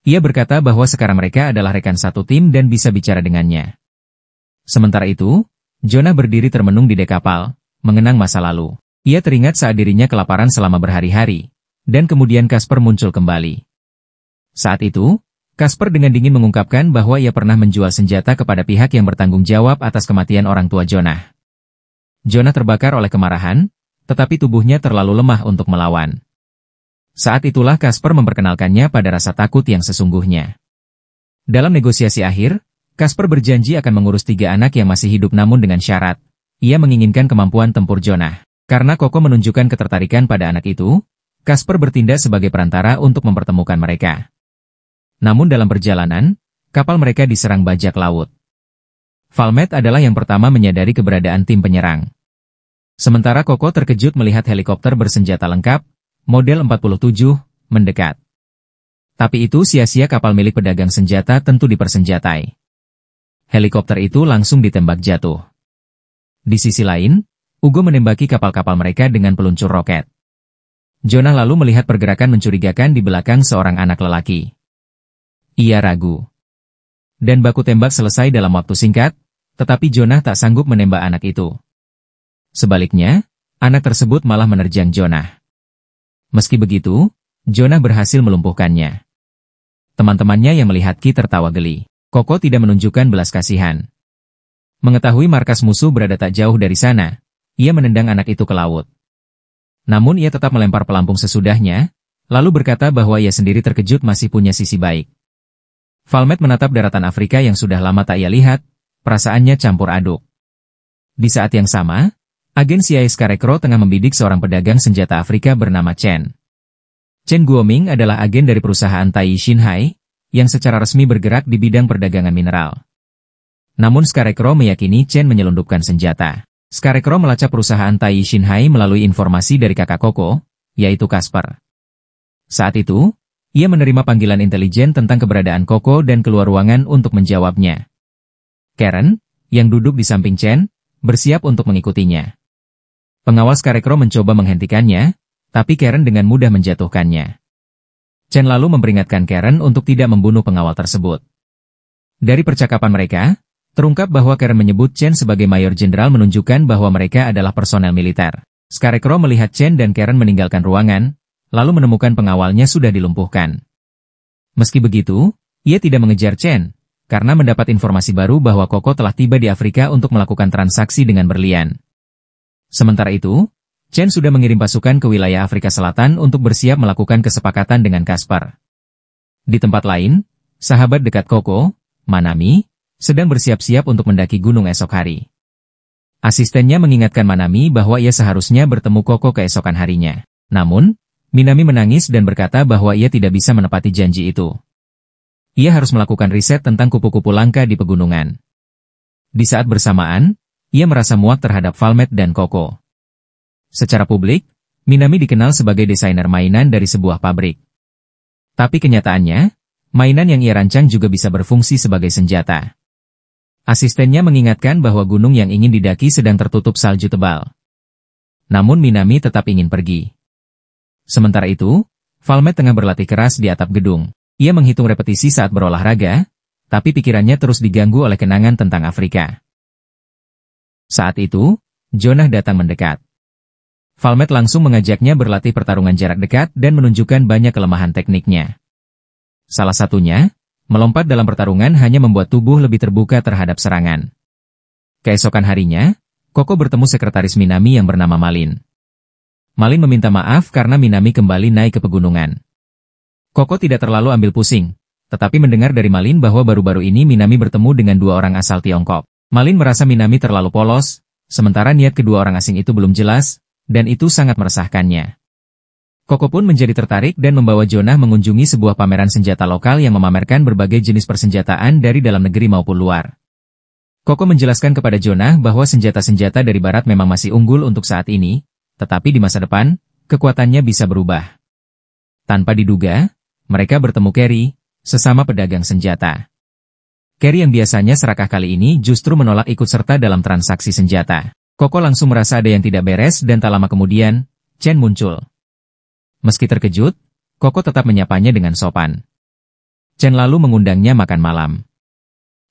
Ia berkata bahwa sekarang mereka adalah rekan satu tim dan bisa bicara dengannya. Sementara itu, Jonah berdiri termenung di dek kapal, mengenang masa lalu. Ia teringat saat dirinya kelaparan selama berhari-hari, dan kemudian Casper muncul kembali. Saat itu, Casper dengan dingin mengungkapkan bahwa ia pernah menjual senjata kepada pihak yang bertanggung jawab atas kematian orang tua Jonah. Jonah terbakar oleh kemarahan, tetapi tubuhnya terlalu lemah untuk melawan. Saat itulah Casper memperkenalkannya pada rasa takut yang sesungguhnya. Dalam negosiasi akhir, Casper berjanji akan mengurus 3 anak yang masih hidup namun dengan syarat, ia menginginkan kemampuan tempur Jonah. Karena Koko menunjukkan ketertarikan pada anak itu, Casper bertindak sebagai perantara untuk mempertemukan mereka. Namun dalam perjalanan, kapal mereka diserang bajak laut. Valmet adalah yang pertama menyadari keberadaan tim penyerang. Sementara Koko terkejut melihat helikopter bersenjata lengkap, model 47, mendekat. Tapi itu sia-sia, kapal milik pedagang senjata tentu dipersenjatai. Helikopter itu langsung ditembak jatuh. Di sisi lain, Ugo menembaki kapal-kapal mereka dengan peluncur roket. Jonah lalu melihat pergerakan mencurigakan di belakang seorang anak lelaki. Ia ragu. Dan baku tembak selesai dalam waktu singkat, tetapi Jonah tak sanggup menembak anak itu. Sebaliknya, anak tersebut malah menerjang Jonah. Meski begitu, Jonah berhasil melumpuhkannya. Teman-temannya yang melihat Ki tertawa geli. Koko tidak menunjukkan belas kasihan. Mengetahui markas musuh berada tak jauh dari sana, ia menendang anak itu ke laut. Namun ia tetap melempar pelampung sesudahnya, lalu berkata bahwa ia sendiri terkejut masih punya sisi baik. Valmet menatap daratan Afrika yang sudah lama tak ia lihat, perasaannya campur aduk. Di saat yang sama, agen CIA Scarecrow tengah membidik seorang pedagang senjata Afrika bernama Chen. Chen Guoming adalah agen dari perusahaan Tai Shinhai, yang secara resmi bergerak di bidang perdagangan mineral. Namun Scarecrow meyakini Chen menyelundupkan senjata. Scarecrow melacak perusahaan Tai Shinhai melalui informasi dari kakak Koko, yaitu Casper. Saat itu, ia menerima panggilan intelijen tentang keberadaan Koko dan keluar ruangan untuk menjawabnya. Karen, yang duduk di samping Chen, bersiap untuk mengikutinya. Pengawal Scarecrow mencoba menghentikannya, tapi Karen dengan mudah menjatuhkannya. Chen lalu memperingatkan Karen untuk tidak membunuh pengawal tersebut. Dari percakapan mereka, terungkap bahwa Karen menyebut Chen sebagai Mayor Jenderal, menunjukkan bahwa mereka adalah personel militer. Scarecrow melihat Chen dan Karen meninggalkan ruangan, lalu menemukan pengawalnya sudah dilumpuhkan. Meski begitu, ia tidak mengejar Chen, karena mendapat informasi baru bahwa Koko telah tiba di Afrika untuk melakukan transaksi dengan berlian. Sementara itu, Chen sudah mengirim pasukan ke wilayah Afrika Selatan untuk bersiap melakukan kesepakatan dengan Casper. Di tempat lain, sahabat dekat Koko, Manami, sedang bersiap-siap untuk mendaki gunung esok hari. Asistennya mengingatkan Manami bahwa ia seharusnya bertemu Koko keesokan harinya. Namun, Minami menangis dan berkata bahwa ia tidak bisa menepati janji itu. Ia harus melakukan riset tentang kupu-kupu langka di pegunungan. Di saat bersamaan, ia merasa muak terhadap Valmet dan Koko. Secara publik, Minami dikenal sebagai desainer mainan dari sebuah pabrik. Tapi kenyataannya, mainan yang ia rancang juga bisa berfungsi sebagai senjata. Asistennya mengingatkan bahwa gunung yang ingin didaki sedang tertutup salju tebal. Namun Minami tetap ingin pergi. Sementara itu, Valmet tengah berlatih keras di atap gedung. Ia menghitung repetisi saat berolahraga, tapi pikirannya terus diganggu oleh kenangan tentang Afrika. Saat itu, Jonah datang mendekat. Valmet langsung mengajaknya berlatih pertarungan jarak dekat dan menunjukkan banyak kelemahan tekniknya. Salah satunya, melompat dalam pertarungan hanya membuat tubuh lebih terbuka terhadap serangan. Keesokan harinya, Koko bertemu sekretaris Minami yang bernama Malin. Malin meminta maaf karena Minami kembali naik ke pegunungan. Koko tidak terlalu ambil pusing, tetapi mendengar dari Malin bahwa baru-baru ini Minami bertemu dengan dua orang asal Tiongkok. Malin merasa Minami terlalu polos, sementara niat kedua orang asing itu belum jelas, dan itu sangat meresahkannya. Koko pun menjadi tertarik dan membawa Jonah mengunjungi sebuah pameran senjata lokal yang memamerkan berbagai jenis persenjataan dari dalam negeri maupun luar. Koko menjelaskan kepada Jonah bahwa senjata-senjata dari barat memang masih unggul untuk saat ini, tetapi di masa depan, kekuatannya bisa berubah. Tanpa diduga, mereka bertemu Kerry, sesama pedagang senjata. Kerry yang biasanya serakah kali ini justru menolak ikut serta dalam transaksi senjata. Koko langsung merasa ada yang tidak beres dan tak lama kemudian, Chen muncul. Meski terkejut, Koko tetap menyapanya dengan sopan. Chen lalu mengundangnya makan malam.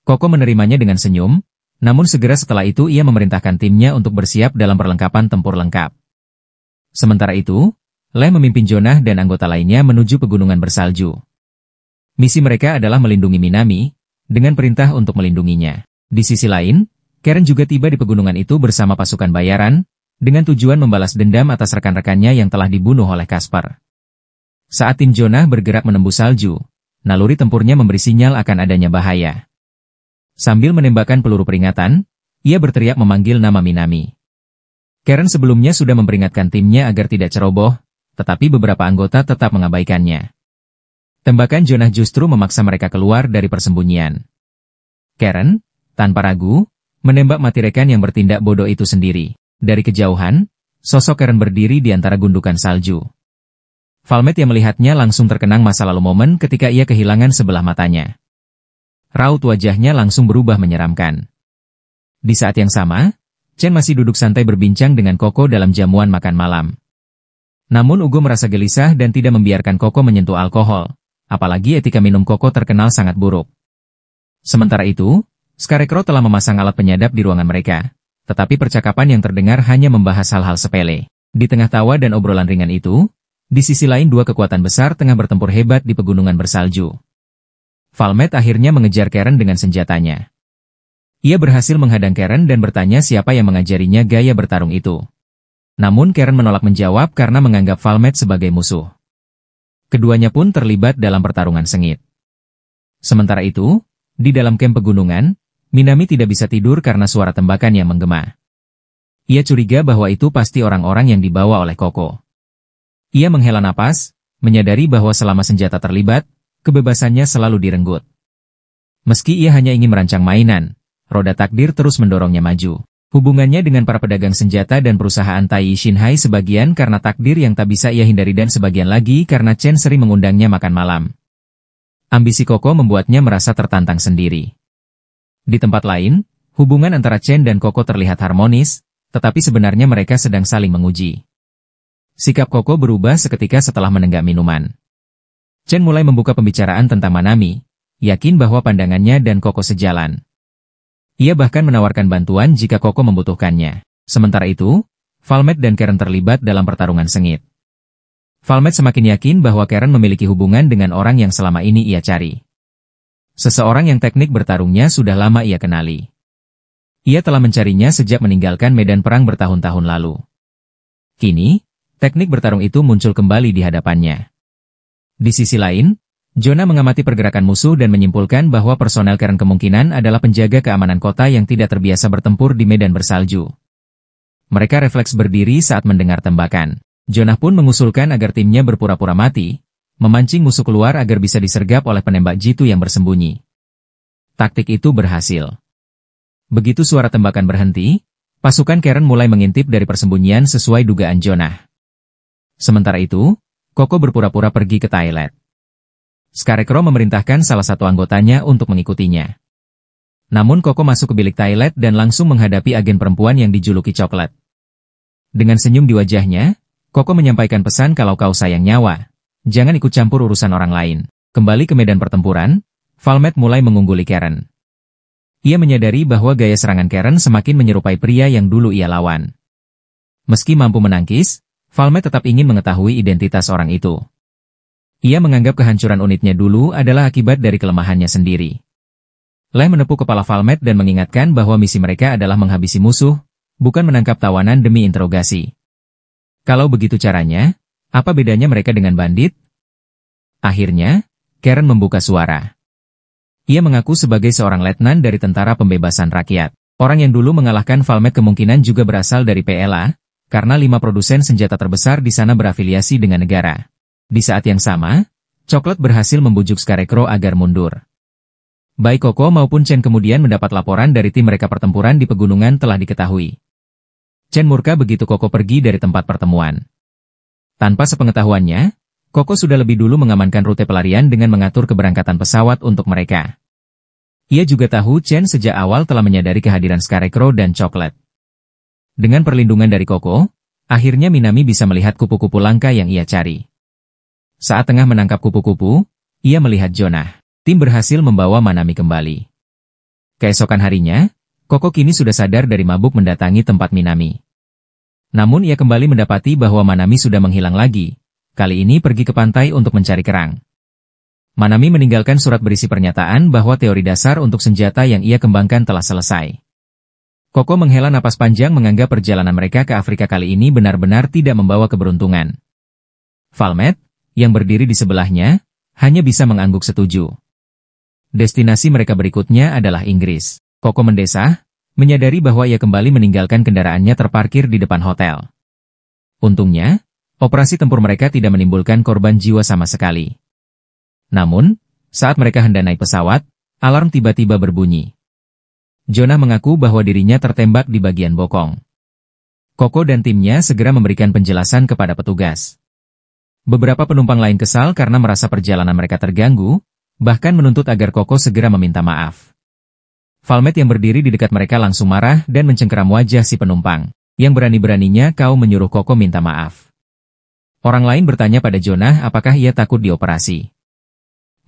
Koko menerimanya dengan senyum, namun segera setelah itu ia memerintahkan timnya untuk bersiap dalam perlengkapan tempur lengkap. Sementara itu, Leh memimpin Jonah dan anggota lainnya menuju pegunungan bersalju. Misi mereka adalah melindungi Minami, dengan perintah untuk melindunginya. Di sisi lain, Karen juga tiba di pegunungan itu bersama pasukan bayaran, dengan tujuan membalas dendam atas rekan-rekannya yang telah dibunuh oleh Casper. Saat tim Jonah bergerak menembus salju, naluri tempurnya memberi sinyal akan adanya bahaya. Sambil menembakkan peluru peringatan, ia berteriak memanggil nama Minami. Karen sebelumnya sudah memperingatkan timnya agar tidak ceroboh, tetapi beberapa anggota tetap mengabaikannya. Tembakan Jonah justru memaksa mereka keluar dari persembunyian. Karen, tanpa ragu, menembak mati rekan yang bertindak bodoh itu sendiri. Dari kejauhan, sosok Karen berdiri di antara gundukan salju. Valmet yang melihatnya langsung terkenang masa lalu momen ketika ia kehilangan sebelah matanya. Raut wajahnya langsung berubah menyeramkan. Di saat yang sama, Chen masih duduk santai berbincang dengan Koko dalam jamuan makan malam. Namun Ugo merasa gelisah dan tidak membiarkan Koko menyentuh alkohol, apalagi etika minum Koko terkenal sangat buruk. Sementara itu, Scarecrow telah memasang alat penyadap di ruangan mereka, tetapi percakapan yang terdengar hanya membahas hal-hal sepele. Di tengah tawa dan obrolan ringan itu, di sisi lain dua kekuatan besar tengah bertempur hebat di pegunungan bersalju. Valmet akhirnya mengejar Karen dengan senjatanya. Ia berhasil menghadang Karen dan bertanya siapa yang mengajarinya gaya bertarung itu. Namun Karen menolak menjawab karena menganggap Valmet sebagai musuh. Keduanya pun terlibat dalam pertarungan sengit. Sementara itu, di dalam kamp pegunungan, Minami tidak bisa tidur karena suara tembakan yang menggema. Ia curiga bahwa itu pasti orang-orang yang dibawa oleh Koko. Ia menghela napas, menyadari bahwa selama senjata terlibat, kebebasannya selalu direnggut. Meski ia hanya ingin merancang mainan, roda takdir terus mendorongnya maju. Hubungannya dengan para pedagang senjata dan perusahaan Tai Shinhai sebagian karena takdir yang tak bisa ia hindari dan sebagian lagi karena Chen sering mengundangnya makan malam. Ambisi Koko membuatnya merasa tertantang sendiri. Di tempat lain, hubungan antara Chen dan Koko terlihat harmonis, tetapi sebenarnya mereka sedang saling menguji. Sikap Koko berubah seketika setelah menenggak minuman. Chen mulai membuka pembicaraan tentang Manami, yakin bahwa pandangannya dan Koko sejalan. Ia bahkan menawarkan bantuan jika Koko membutuhkannya. Sementara itu, Valmet dan Karen terlibat dalam pertarungan sengit. Valmet semakin yakin bahwa Karen memiliki hubungan dengan orang yang selama ini ia cari. Seseorang yang teknik bertarungnya sudah lama ia kenali. Ia telah mencarinya sejak meninggalkan medan perang bertahun-tahun lalu. Kini, teknik bertarung itu muncul kembali di hadapannya. Di sisi lain, Jonah mengamati pergerakan musuh dan menyimpulkan bahwa personel Karen kemungkinan adalah penjaga keamanan kota yang tidak terbiasa bertempur di medan bersalju. Mereka refleks berdiri saat mendengar tembakan. Jonah pun mengusulkan agar timnya berpura-pura mati, memancing musuh keluar agar bisa disergap oleh penembak jitu yang bersembunyi. Taktik itu berhasil. Begitu suara tembakan berhenti, pasukan Karen mulai mengintip dari persembunyian sesuai dugaan Jonah. Sementara itu, Koko berpura-pura pergi ke toilet. Scarecrow memerintahkan salah satu anggotanya untuk mengikutinya. Namun Koko masuk ke bilik toilet dan langsung menghadapi agen perempuan yang dijuluki Coklat. Dengan senyum di wajahnya, Koko menyampaikan pesan kalau kau sayang nyawa, jangan ikut campur urusan orang lain. Kembali ke medan pertempuran, Valmet mulai mengungguli Karen. Ia menyadari bahwa gaya serangan Karen semakin menyerupai pria yang dulu ia lawan. Meski mampu menangkis, Valmet tetap ingin mengetahui identitas orang itu. Ia menganggap kehancuran unitnya dulu adalah akibat dari kelemahannya sendiri. Leh menepuk kepala Valmet dan mengingatkan bahwa misi mereka adalah menghabisi musuh, bukan menangkap tawanan demi interogasi. Kalau begitu caranya, apa bedanya mereka dengan bandit? Akhirnya, Karen membuka suara. Ia mengaku sebagai seorang letnan dari Tentara Pembebasan Rakyat. Orang yang dulu mengalahkan Valmet kemungkinan juga berasal dari PLA, karena 5 produsen senjata terbesar di sana berafiliasi dengan negara. Di saat yang sama, Coklat berhasil membujuk Scarecrow agar mundur. Baik Koko maupun Chen kemudian mendapat laporan dari tim mereka pertempuran di pegunungan telah diketahui. Chen murka begitu Koko pergi dari tempat pertemuan. Tanpa sepengetahuannya, Koko sudah lebih dulu mengamankan rute pelarian dengan mengatur keberangkatan pesawat untuk mereka. Ia juga tahu Chen sejak awal telah menyadari kehadiran Scarecrow dan Coklat. Dengan perlindungan dari Koko, akhirnya Minami bisa melihat kupu-kupu langka yang ia cari. Saat tengah menangkap kupu-kupu, ia melihat Jonah. Tim berhasil membawa Manami kembali. Keesokan harinya, Koko kini sudah sadar dari mabuk mendatangi tempat Minami. Namun ia kembali mendapati bahwa Manami sudah menghilang lagi, kali ini pergi ke pantai untuk mencari kerang. Manami meninggalkan surat berisi pernyataan bahwa teori dasar untuk senjata yang ia kembangkan telah selesai. Koko menghela napas panjang menganggap perjalanan mereka ke Afrika kali ini benar-benar tidak membawa keberuntungan. Valmet, yang berdiri di sebelahnya, hanya bisa mengangguk setuju. Destinasi mereka berikutnya adalah Inggris. Koko mendesah, menyadari bahwa ia kembali meninggalkan kendaraannya terparkir di depan hotel. Untungnya, operasi tempur mereka tidak menimbulkan korban jiwa sama sekali. Namun, saat mereka hendak naik pesawat, alarm tiba-tiba berbunyi. Jonah mengaku bahwa dirinya tertembak di bagian bokong. Koko dan timnya segera memberikan penjelasan kepada petugas. Beberapa penumpang lain kesal karena merasa perjalanan mereka terganggu, bahkan menuntut agar Koko segera meminta maaf. Valmet yang berdiri di dekat mereka langsung marah dan mencengkeram wajah si penumpang. Yang berani-beraninya kau menyuruh Koko minta maaf. Orang lain bertanya pada Jonah apakah ia takut dioperasi.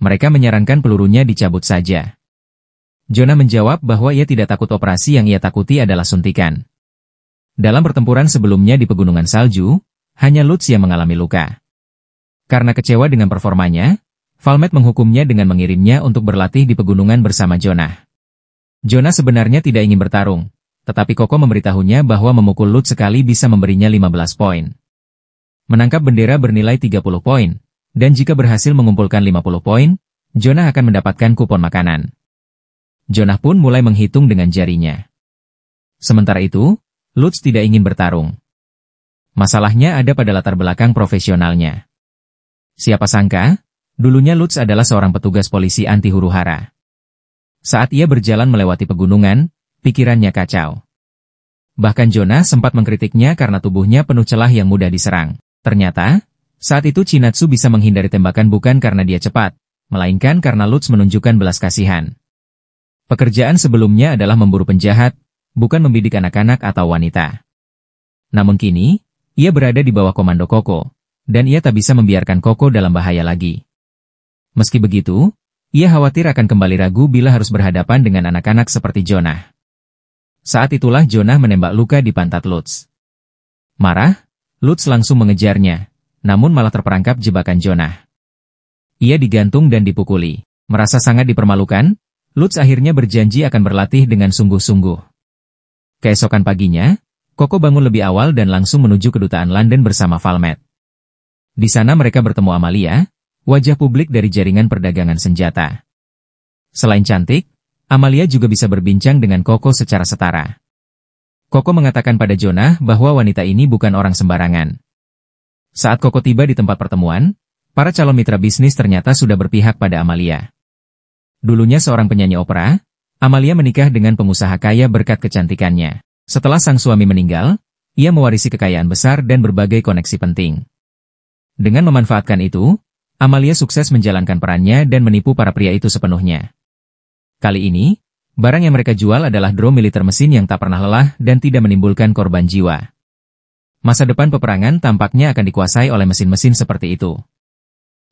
Mereka menyarankan pelurunya dicabut saja. Jonah menjawab bahwa ia tidak takut operasi, yang ia takuti adalah suntikan. Dalam pertempuran sebelumnya di pegunungan salju, hanya Lutz yang mengalami luka. Karena kecewa dengan performanya, Valmet menghukumnya dengan mengirimnya untuk berlatih di pegunungan bersama Jonah. Jonah sebenarnya tidak ingin bertarung, tetapi Koko memberitahunya bahwa memukul Lutz sekali bisa memberinya 15 poin. Menangkap bendera bernilai 30 poin, dan jika berhasil mengumpulkan 50 poin, Jonah akan mendapatkan kupon makanan. Jonah pun mulai menghitung dengan jarinya. Sementara itu, Lutz tidak ingin bertarung. Masalahnya ada pada latar belakang profesionalnya. Siapa sangka, dulunya Lutz adalah seorang petugas polisi anti huru-hara. Saat ia berjalan melewati pegunungan, pikirannya kacau. Bahkan Jonah sempat mengkritiknya karena tubuhnya penuh celah yang mudah diserang. Ternyata, saat itu Chinatsu bisa menghindari tembakan bukan karena dia cepat, melainkan karena Lutz menunjukkan belas kasihan. Pekerjaan sebelumnya adalah memburu penjahat, bukan membidik anak-anak atau wanita. Namun kini, ia berada di bawah komando Koko, dan ia tak bisa membiarkan Koko dalam bahaya lagi. Meski begitu, ia khawatir akan kembali ragu bila harus berhadapan dengan anak-anak seperti Jonah. Saat itulah Jonah menembak luka di pantat Lutz. Marah, Lutz langsung mengejarnya, namun malah terperangkap jebakan Jonah. Ia digantung dan dipukuli. Merasa sangat dipermalukan, Lutz akhirnya berjanji akan berlatih dengan sungguh-sungguh. Keesokan paginya, Koko bangun lebih awal dan langsung menuju kedutaan London bersama Valmet. Di sana mereka bertemu Amalia, wajah publik dari jaringan perdagangan senjata. Selain cantik, Amalia juga bisa berbincang dengan Koko secara setara. Koko mengatakan pada Jonah bahwa wanita ini bukan orang sembarangan. Saat Koko tiba di tempat pertemuan, para calon mitra bisnis ternyata sudah berpihak pada Amalia. Dulunya seorang penyanyi opera, Amalia menikah dengan pengusaha kaya berkat kecantikannya. Setelah sang suami meninggal, ia mewarisi kekayaan besar dan berbagai koneksi penting. Dengan memanfaatkan itu, Amalia sukses menjalankan perannya dan menipu para pria itu sepenuhnya. Kali ini, barang yang mereka jual adalah drone militer mesin yang tak pernah lelah dan tidak menimbulkan korban jiwa. Masa depan peperangan tampaknya akan dikuasai oleh mesin-mesin seperti itu.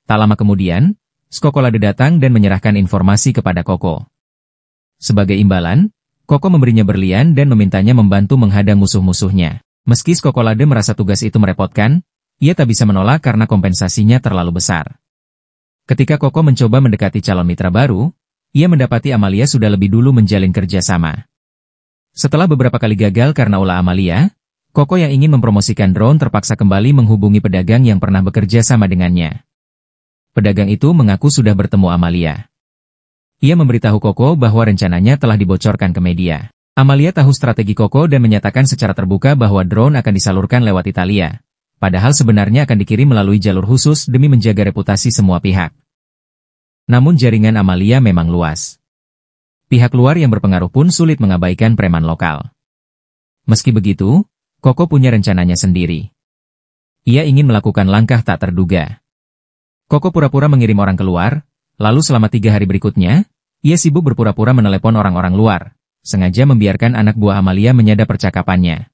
Tak lama kemudian, Skokolade datang dan menyerahkan informasi kepada Koko. Sebagai imbalan, Koko memberinya berlian dan memintanya membantu menghadang musuh-musuhnya. Meski Skokolade merasa tugas itu merepotkan, ia tak bisa menolak karena kompensasinya terlalu besar. Ketika Koko mencoba mendekati calon mitra baru, ia mendapati Amalia sudah lebih dulu menjalin kerjasama. Setelah beberapa kali gagal karena ulah Amalia, Koko yang ingin mempromosikan drone terpaksa kembali menghubungi pedagang yang pernah bekerja sama dengannya. Pedagang itu mengaku sudah bertemu Amalia. Ia memberitahu Koko bahwa rencananya telah dibocorkan ke media. Amalia tahu strategi Koko dan menyatakan secara terbuka bahwa drone akan disalurkan lewat Italia. Padahal sebenarnya akan dikirim melalui jalur khusus demi menjaga reputasi semua pihak. Namun jaringan Amalia memang luas. Pihak luar yang berpengaruh pun sulit mengabaikan preman lokal. Meski begitu, Koko punya rencananya sendiri. Ia ingin melakukan langkah tak terduga. Koko pura-pura mengirim orang keluar, lalu selama 3 hari berikutnya, ia sibuk berpura-pura menelepon orang-orang luar, sengaja membiarkan anak buah Amalia menyadap percakapannya.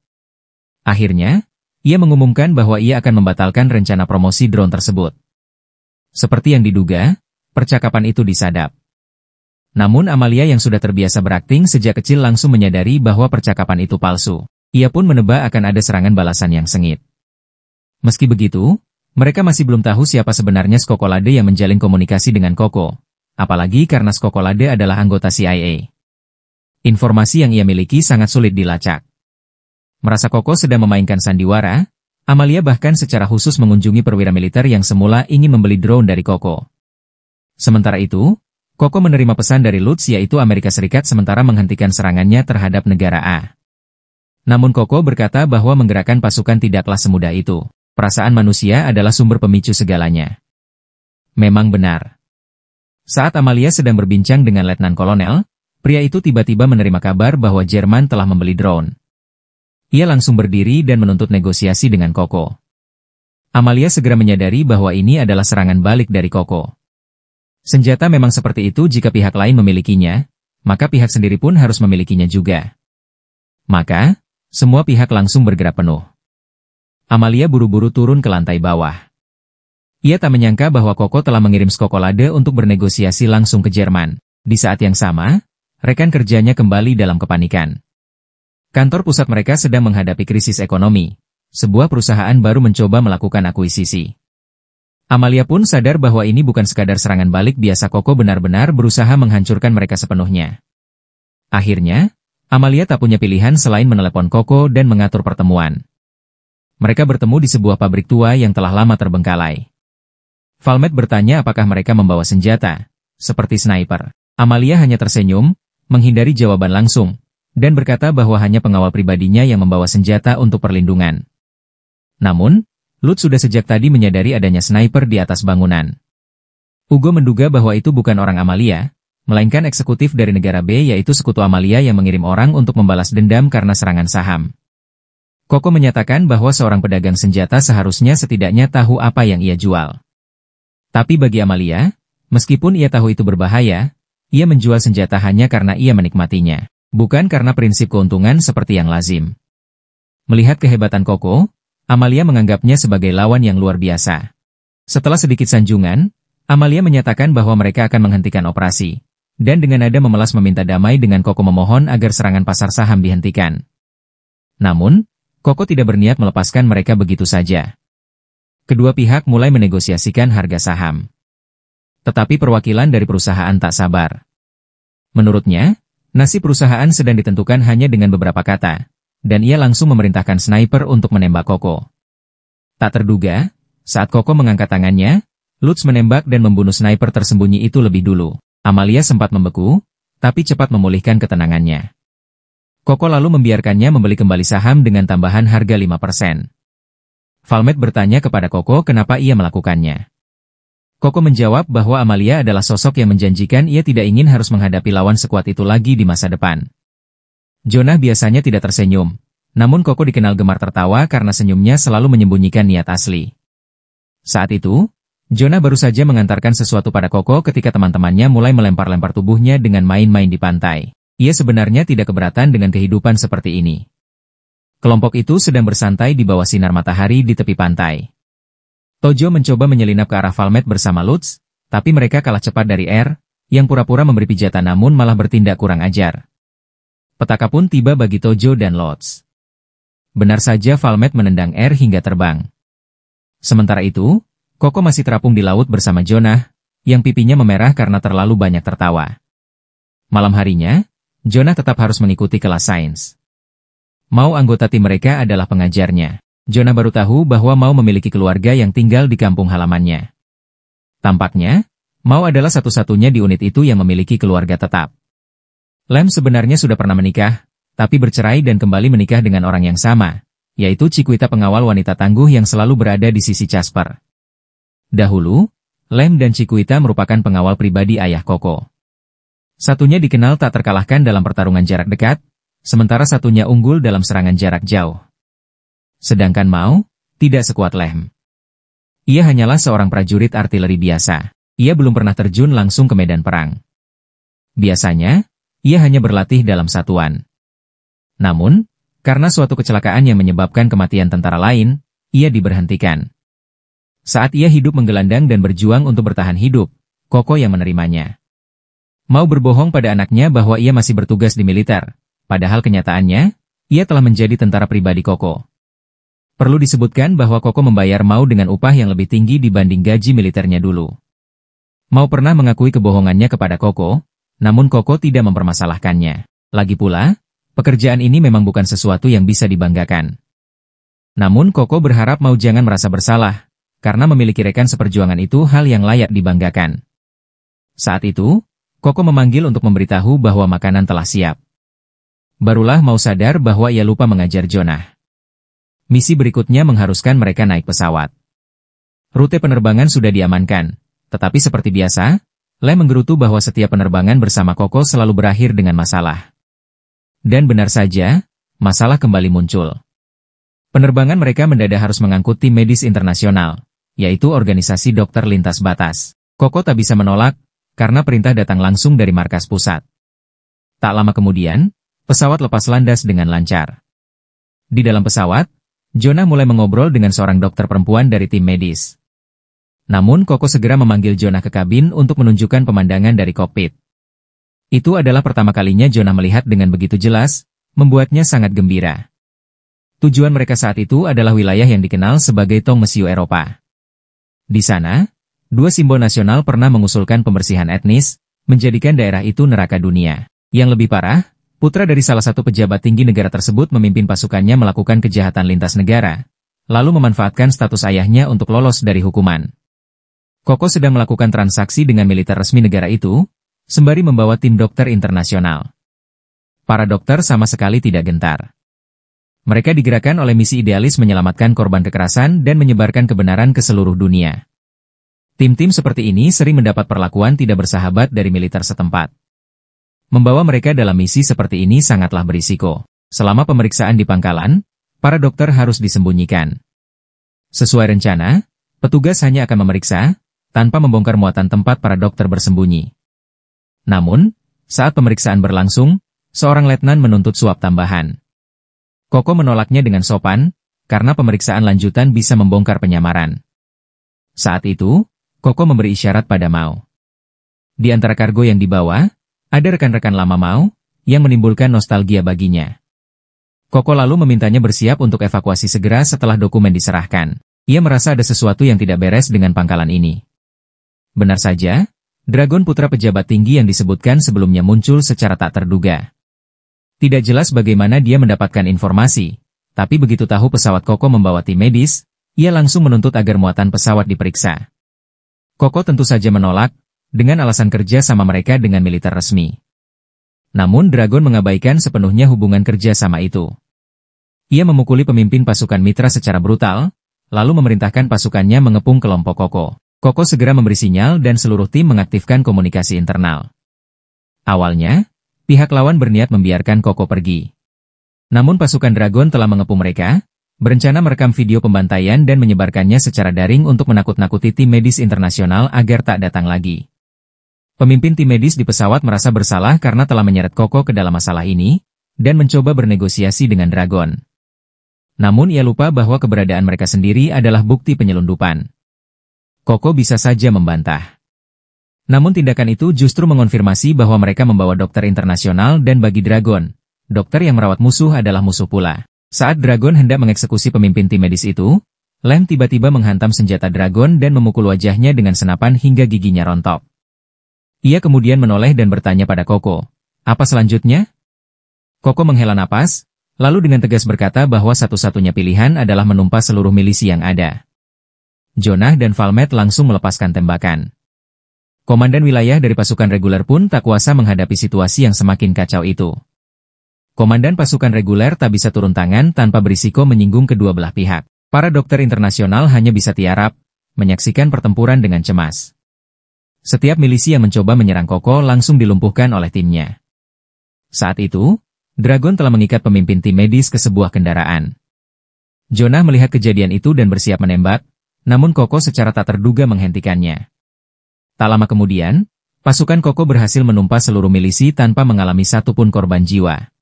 Akhirnya, ia mengumumkan bahwa ia akan membatalkan rencana promosi drone tersebut. Seperti yang diduga, percakapan itu disadap. Namun Amalia yang sudah terbiasa berakting sejak kecil langsung menyadari bahwa percakapan itu palsu. Ia pun menebak akan ada serangan balasan yang sengit. Meski begitu, mereka masih belum tahu siapa sebenarnya Skokolade yang menjalin komunikasi dengan Koko, apalagi karena Skokolade adalah anggota CIA. Informasi yang ia miliki sangat sulit dilacak. Merasa Koko sedang memainkan sandiwara, Amalia bahkan secara khusus mengunjungi perwira militer yang semula ingin membeli drone dari Koko. Sementara itu, Koko menerima pesan dari Lutz yaitu Amerika Serikat sementara menghentikan serangannya terhadap negara A. Namun Koko berkata bahwa menggerakkan pasukan tidaklah semudah itu. Perasaan manusia adalah sumber pemicu segalanya. Memang benar. Saat Amalia sedang berbincang dengan Letnan Kolonel, pria itu tiba-tiba menerima kabar bahwa Jerman telah membeli drone. Ia langsung berdiri dan menuntut negosiasi dengan Koko. Amalia segera menyadari bahwa ini adalah serangan balik dari Koko. Senjata memang seperti itu jika pihak lain memilikinya, maka pihak sendiri pun harus memilikinya juga. Maka, semua pihak langsung bergerak penuh. Amalia buru-buru turun ke lantai bawah. Ia tak menyangka bahwa Koko telah mengirim skokolade untuk bernegosiasi langsung ke Jerman. Di saat yang sama, rekan kerjanya kembali dalam kepanikan. Kantor pusat mereka sedang menghadapi krisis ekonomi. Sebuah perusahaan baru mencoba melakukan akuisisi. Amalia pun sadar bahwa ini bukan sekadar serangan balik biasa. Koko benar-benar berusaha menghancurkan mereka sepenuhnya. Akhirnya, Amalia tak punya pilihan selain menelepon Koko dan mengatur pertemuan. Mereka bertemu di sebuah pabrik tua yang telah lama terbengkalai. Valmet bertanya apakah mereka membawa senjata, seperti sniper. Amalia hanya tersenyum, menghindari jawaban langsung, dan berkata bahwa hanya pengawal pribadinya yang membawa senjata untuk perlindungan. Namun, Lutz sudah sejak tadi menyadari adanya sniper di atas bangunan. Ugo menduga bahwa itu bukan orang Amalia, melainkan eksekutif dari negara B, yaitu sekutu Amalia yang mengirim orang untuk membalas dendam karena serangan saham. Koko menyatakan bahwa seorang pedagang senjata seharusnya setidaknya tahu apa yang ia jual. Tapi bagi Amalia, meskipun ia tahu itu berbahaya, ia menjual senjata hanya karena ia menikmatinya, bukan karena prinsip keuntungan seperti yang lazim. Melihat kehebatan Koko, Amalia menganggapnya sebagai lawan yang luar biasa. Setelah sedikit sanjungan, Amalia menyatakan bahwa mereka akan menghentikan operasi, dan dengan nada memelas meminta damai dengan Koko memohon agar serangan pasar saham dihentikan. Namun, Koko tidak berniat melepaskan mereka begitu saja. Kedua pihak mulai menegosiasikan harga saham. Tetapi perwakilan dari perusahaan tak sabar. Menurutnya, nasib perusahaan sedang ditentukan hanya dengan beberapa kata, dan ia langsung memerintahkan sniper untuk menembak Koko. Tak terduga, saat Koko mengangkat tangannya, Lutz menembak dan membunuh sniper tersembunyi itu lebih dulu. Amalia sempat membeku, tapi cepat memulihkan ketenangannya. Koko lalu membiarkannya membeli kembali saham dengan tambahan harga 5%. Valmet bertanya kepada Koko kenapa ia melakukannya. Koko menjawab bahwa Amalia adalah sosok yang menjanjikan ia tidak ingin harus menghadapi lawan sekuat itu lagi di masa depan. Jonah biasanya tidak tersenyum, namun Koko dikenal gemar tertawa karena senyumnya selalu menyembunyikan niat asli. Saat itu, Jonah baru saja mengantarkan sesuatu pada Koko ketika teman-temannya mulai melempar-lempar tubuhnya dengan main-main di pantai. Ia sebenarnya tidak keberatan dengan kehidupan seperti ini. Kelompok itu sedang bersantai di bawah sinar matahari di tepi pantai. Tojo mencoba menyelinap ke arah Valmet bersama Lutz, tapi mereka kalah cepat dari R, yang pura-pura memberi pijatan namun malah bertindak kurang ajar. Petaka pun tiba bagi Tojo dan Lutz. Benar saja Valmet menendang R hingga terbang. Sementara itu, Koko masih terapung di laut bersama Jonah, yang pipinya memerah karena terlalu banyak tertawa. Malam harinya, Jonah tetap harus mengikuti kelas sains. Mau anggota tim mereka adalah pengajarnya. Jonah baru tahu bahwa Mau memiliki keluarga yang tinggal di kampung halamannya. Tampaknya, Mau adalah satu-satunya di unit itu yang memiliki keluarga tetap. Lem sebenarnya sudah pernah menikah, tapi bercerai dan kembali menikah dengan orang yang sama, yaitu Chiquita pengawal wanita tangguh yang selalu berada di sisi Casper. Dahulu, Lem dan Chiquita merupakan pengawal pribadi ayah Koko. Satunya dikenal tak terkalahkan dalam pertarungan jarak dekat, sementara satunya unggul dalam serangan jarak jauh. Sedangkan Mau, tidak sekuat Lem. Ia hanyalah seorang prajurit artileri biasa. Ia belum pernah terjun langsung ke medan perang. Biasanya, ia hanya berlatih dalam satuan. Namun, karena suatu kecelakaan yang menyebabkan kematian tentara lain, ia diberhentikan. Saat ia hidup menggelandang dan berjuang untuk bertahan hidup, Koko yang menerimanya. Mau berbohong pada anaknya bahwa ia masih bertugas di militer. Padahal kenyataannya, ia telah menjadi tentara pribadi Koko. Perlu disebutkan bahwa Koko membayar Mau dengan upah yang lebih tinggi dibanding gaji militernya dulu. Mau pernah mengakui kebohongannya kepada Koko, namun Koko tidak mempermasalahkannya. Lagi pula, pekerjaan ini memang bukan sesuatu yang bisa dibanggakan. Namun Koko berharap Mau jangan merasa bersalah, karena memiliki rekan seperjuangan itu hal yang layak dibanggakan. Saat itu, Koko memanggil untuk memberitahu bahwa makanan telah siap. Barulah Mau sadar bahwa ia lupa mengajar Jonah. Misi berikutnya mengharuskan mereka naik pesawat. Rute penerbangan sudah diamankan, tetapi seperti biasa, Lem menggerutu bahwa setiap penerbangan bersama Koko selalu berakhir dengan masalah. Dan benar saja, masalah kembali muncul. Penerbangan mereka mendadak harus mengangkut tim medis internasional, yaitu organisasi dokter lintas batas. Koko tak bisa menolak, karena perintah datang langsung dari markas pusat. Tak lama kemudian, pesawat lepas landas dengan lancar. Di dalam pesawat, Jonah mulai mengobrol dengan seorang dokter perempuan dari tim medis. Namun Koko segera memanggil Jonah ke kabin untuk menunjukkan pemandangan dari kokpit. Itu adalah pertama kalinya Jonah melihat dengan begitu jelas, membuatnya sangat gembira. Tujuan mereka saat itu adalah wilayah yang dikenal sebagai Tong Mesiu Eropa. Di sana, dua simbol nasional pernah mengusulkan pembersihan etnis, menjadikan daerah itu neraka dunia. Yang lebih parah, putra dari salah satu pejabat tinggi negara tersebut memimpin pasukannya melakukan kejahatan lintas negara, lalu memanfaatkan status ayahnya untuk lolos dari hukuman. Koko sedang melakukan transaksi dengan militer resmi negara itu, sembari membawa tim dokter internasional. Para dokter sama sekali tidak gentar. Mereka digerakkan oleh misi idealis menyelamatkan korban kekerasan dan menyebarkan kebenaran ke seluruh dunia. Tim-tim seperti ini sering mendapat perlakuan tidak bersahabat dari militer setempat. Membawa mereka dalam misi seperti ini sangatlah berisiko. Selama pemeriksaan di pangkalan, para dokter harus disembunyikan. Sesuai rencana, petugas hanya akan memeriksa, tanpa membongkar muatan tempat para dokter bersembunyi. Namun, saat pemeriksaan berlangsung, seorang letnan menuntut suap tambahan. Koko menolaknya dengan sopan, karena pemeriksaan lanjutan bisa membongkar penyamaran. Saat itu, Koko memberi isyarat pada Mao. Di antara kargo yang dibawa, ada rekan-rekan lama Mao, yang menimbulkan nostalgia baginya. Koko lalu memintanya bersiap untuk evakuasi segera setelah dokumen diserahkan. Ia merasa ada sesuatu yang tidak beres dengan pangkalan ini. Benar saja, Dragon putra pejabat tinggi yang disebutkan sebelumnya muncul secara tak terduga. Tidak jelas bagaimana dia mendapatkan informasi, tapi begitu tahu pesawat Koko membawa tim medis, ia langsung menuntut agar muatan pesawat diperiksa. Koko tentu saja menolak, dengan alasan kerja sama mereka dengan militer resmi. Namun Dragon mengabaikan sepenuhnya hubungan kerja sama itu. Ia memukuli pemimpin pasukan mitra secara brutal, lalu memerintahkan pasukannya mengepung kelompok Koko. Koko segera memberi sinyal dan seluruh tim mengaktifkan komunikasi internal. Awalnya, pihak lawan berniat membiarkan Koko pergi. Namun pasukan Dragon telah mengepung mereka, berencana merekam video pembantaian dan menyebarkannya secara daring untuk menakut-nakuti tim medis internasional agar tak datang lagi. Pemimpin tim medis di pesawat merasa bersalah karena telah menyeret Koko ke dalam masalah ini, dan mencoba bernegosiasi dengan Dragon. Namun ia lupa bahwa keberadaan mereka sendiri adalah bukti penyelundupan. Koko bisa saja membantah. Namun tindakan itu justru mengonfirmasi bahwa mereka membawa dokter internasional dan bagi Dragon, dokter yang merawat musuh adalah musuh pula. Saat Dragon hendak mengeksekusi pemimpin tim medis itu, Lem tiba-tiba menghantam senjata Dragon dan memukul wajahnya dengan senapan hingga giginya rontok. Ia kemudian menoleh dan bertanya pada Koko, "Apa selanjutnya?" Koko menghela napas, lalu dengan tegas berkata bahwa satu-satunya pilihan adalah menumpas seluruh milisi yang ada. Jonah dan Valmet langsung melepaskan tembakan. Komandan wilayah dari pasukan reguler pun tak kuasa menghadapi situasi yang semakin kacau itu. Komandan pasukan reguler tak bisa turun tangan tanpa berisiko menyinggung kedua belah pihak. Para dokter internasional hanya bisa tiarap, menyaksikan pertempuran dengan cemas. Setiap milisi yang mencoba menyerang Koko langsung dilumpuhkan oleh timnya. Saat itu, Dragon telah mengikat pemimpin tim medis ke sebuah kendaraan. Jonah melihat kejadian itu dan bersiap menembak, namun Koko secara tak terduga menghentikannya. Tak lama kemudian, pasukan Koko berhasil menumpas seluruh milisi tanpa mengalami satupun korban jiwa.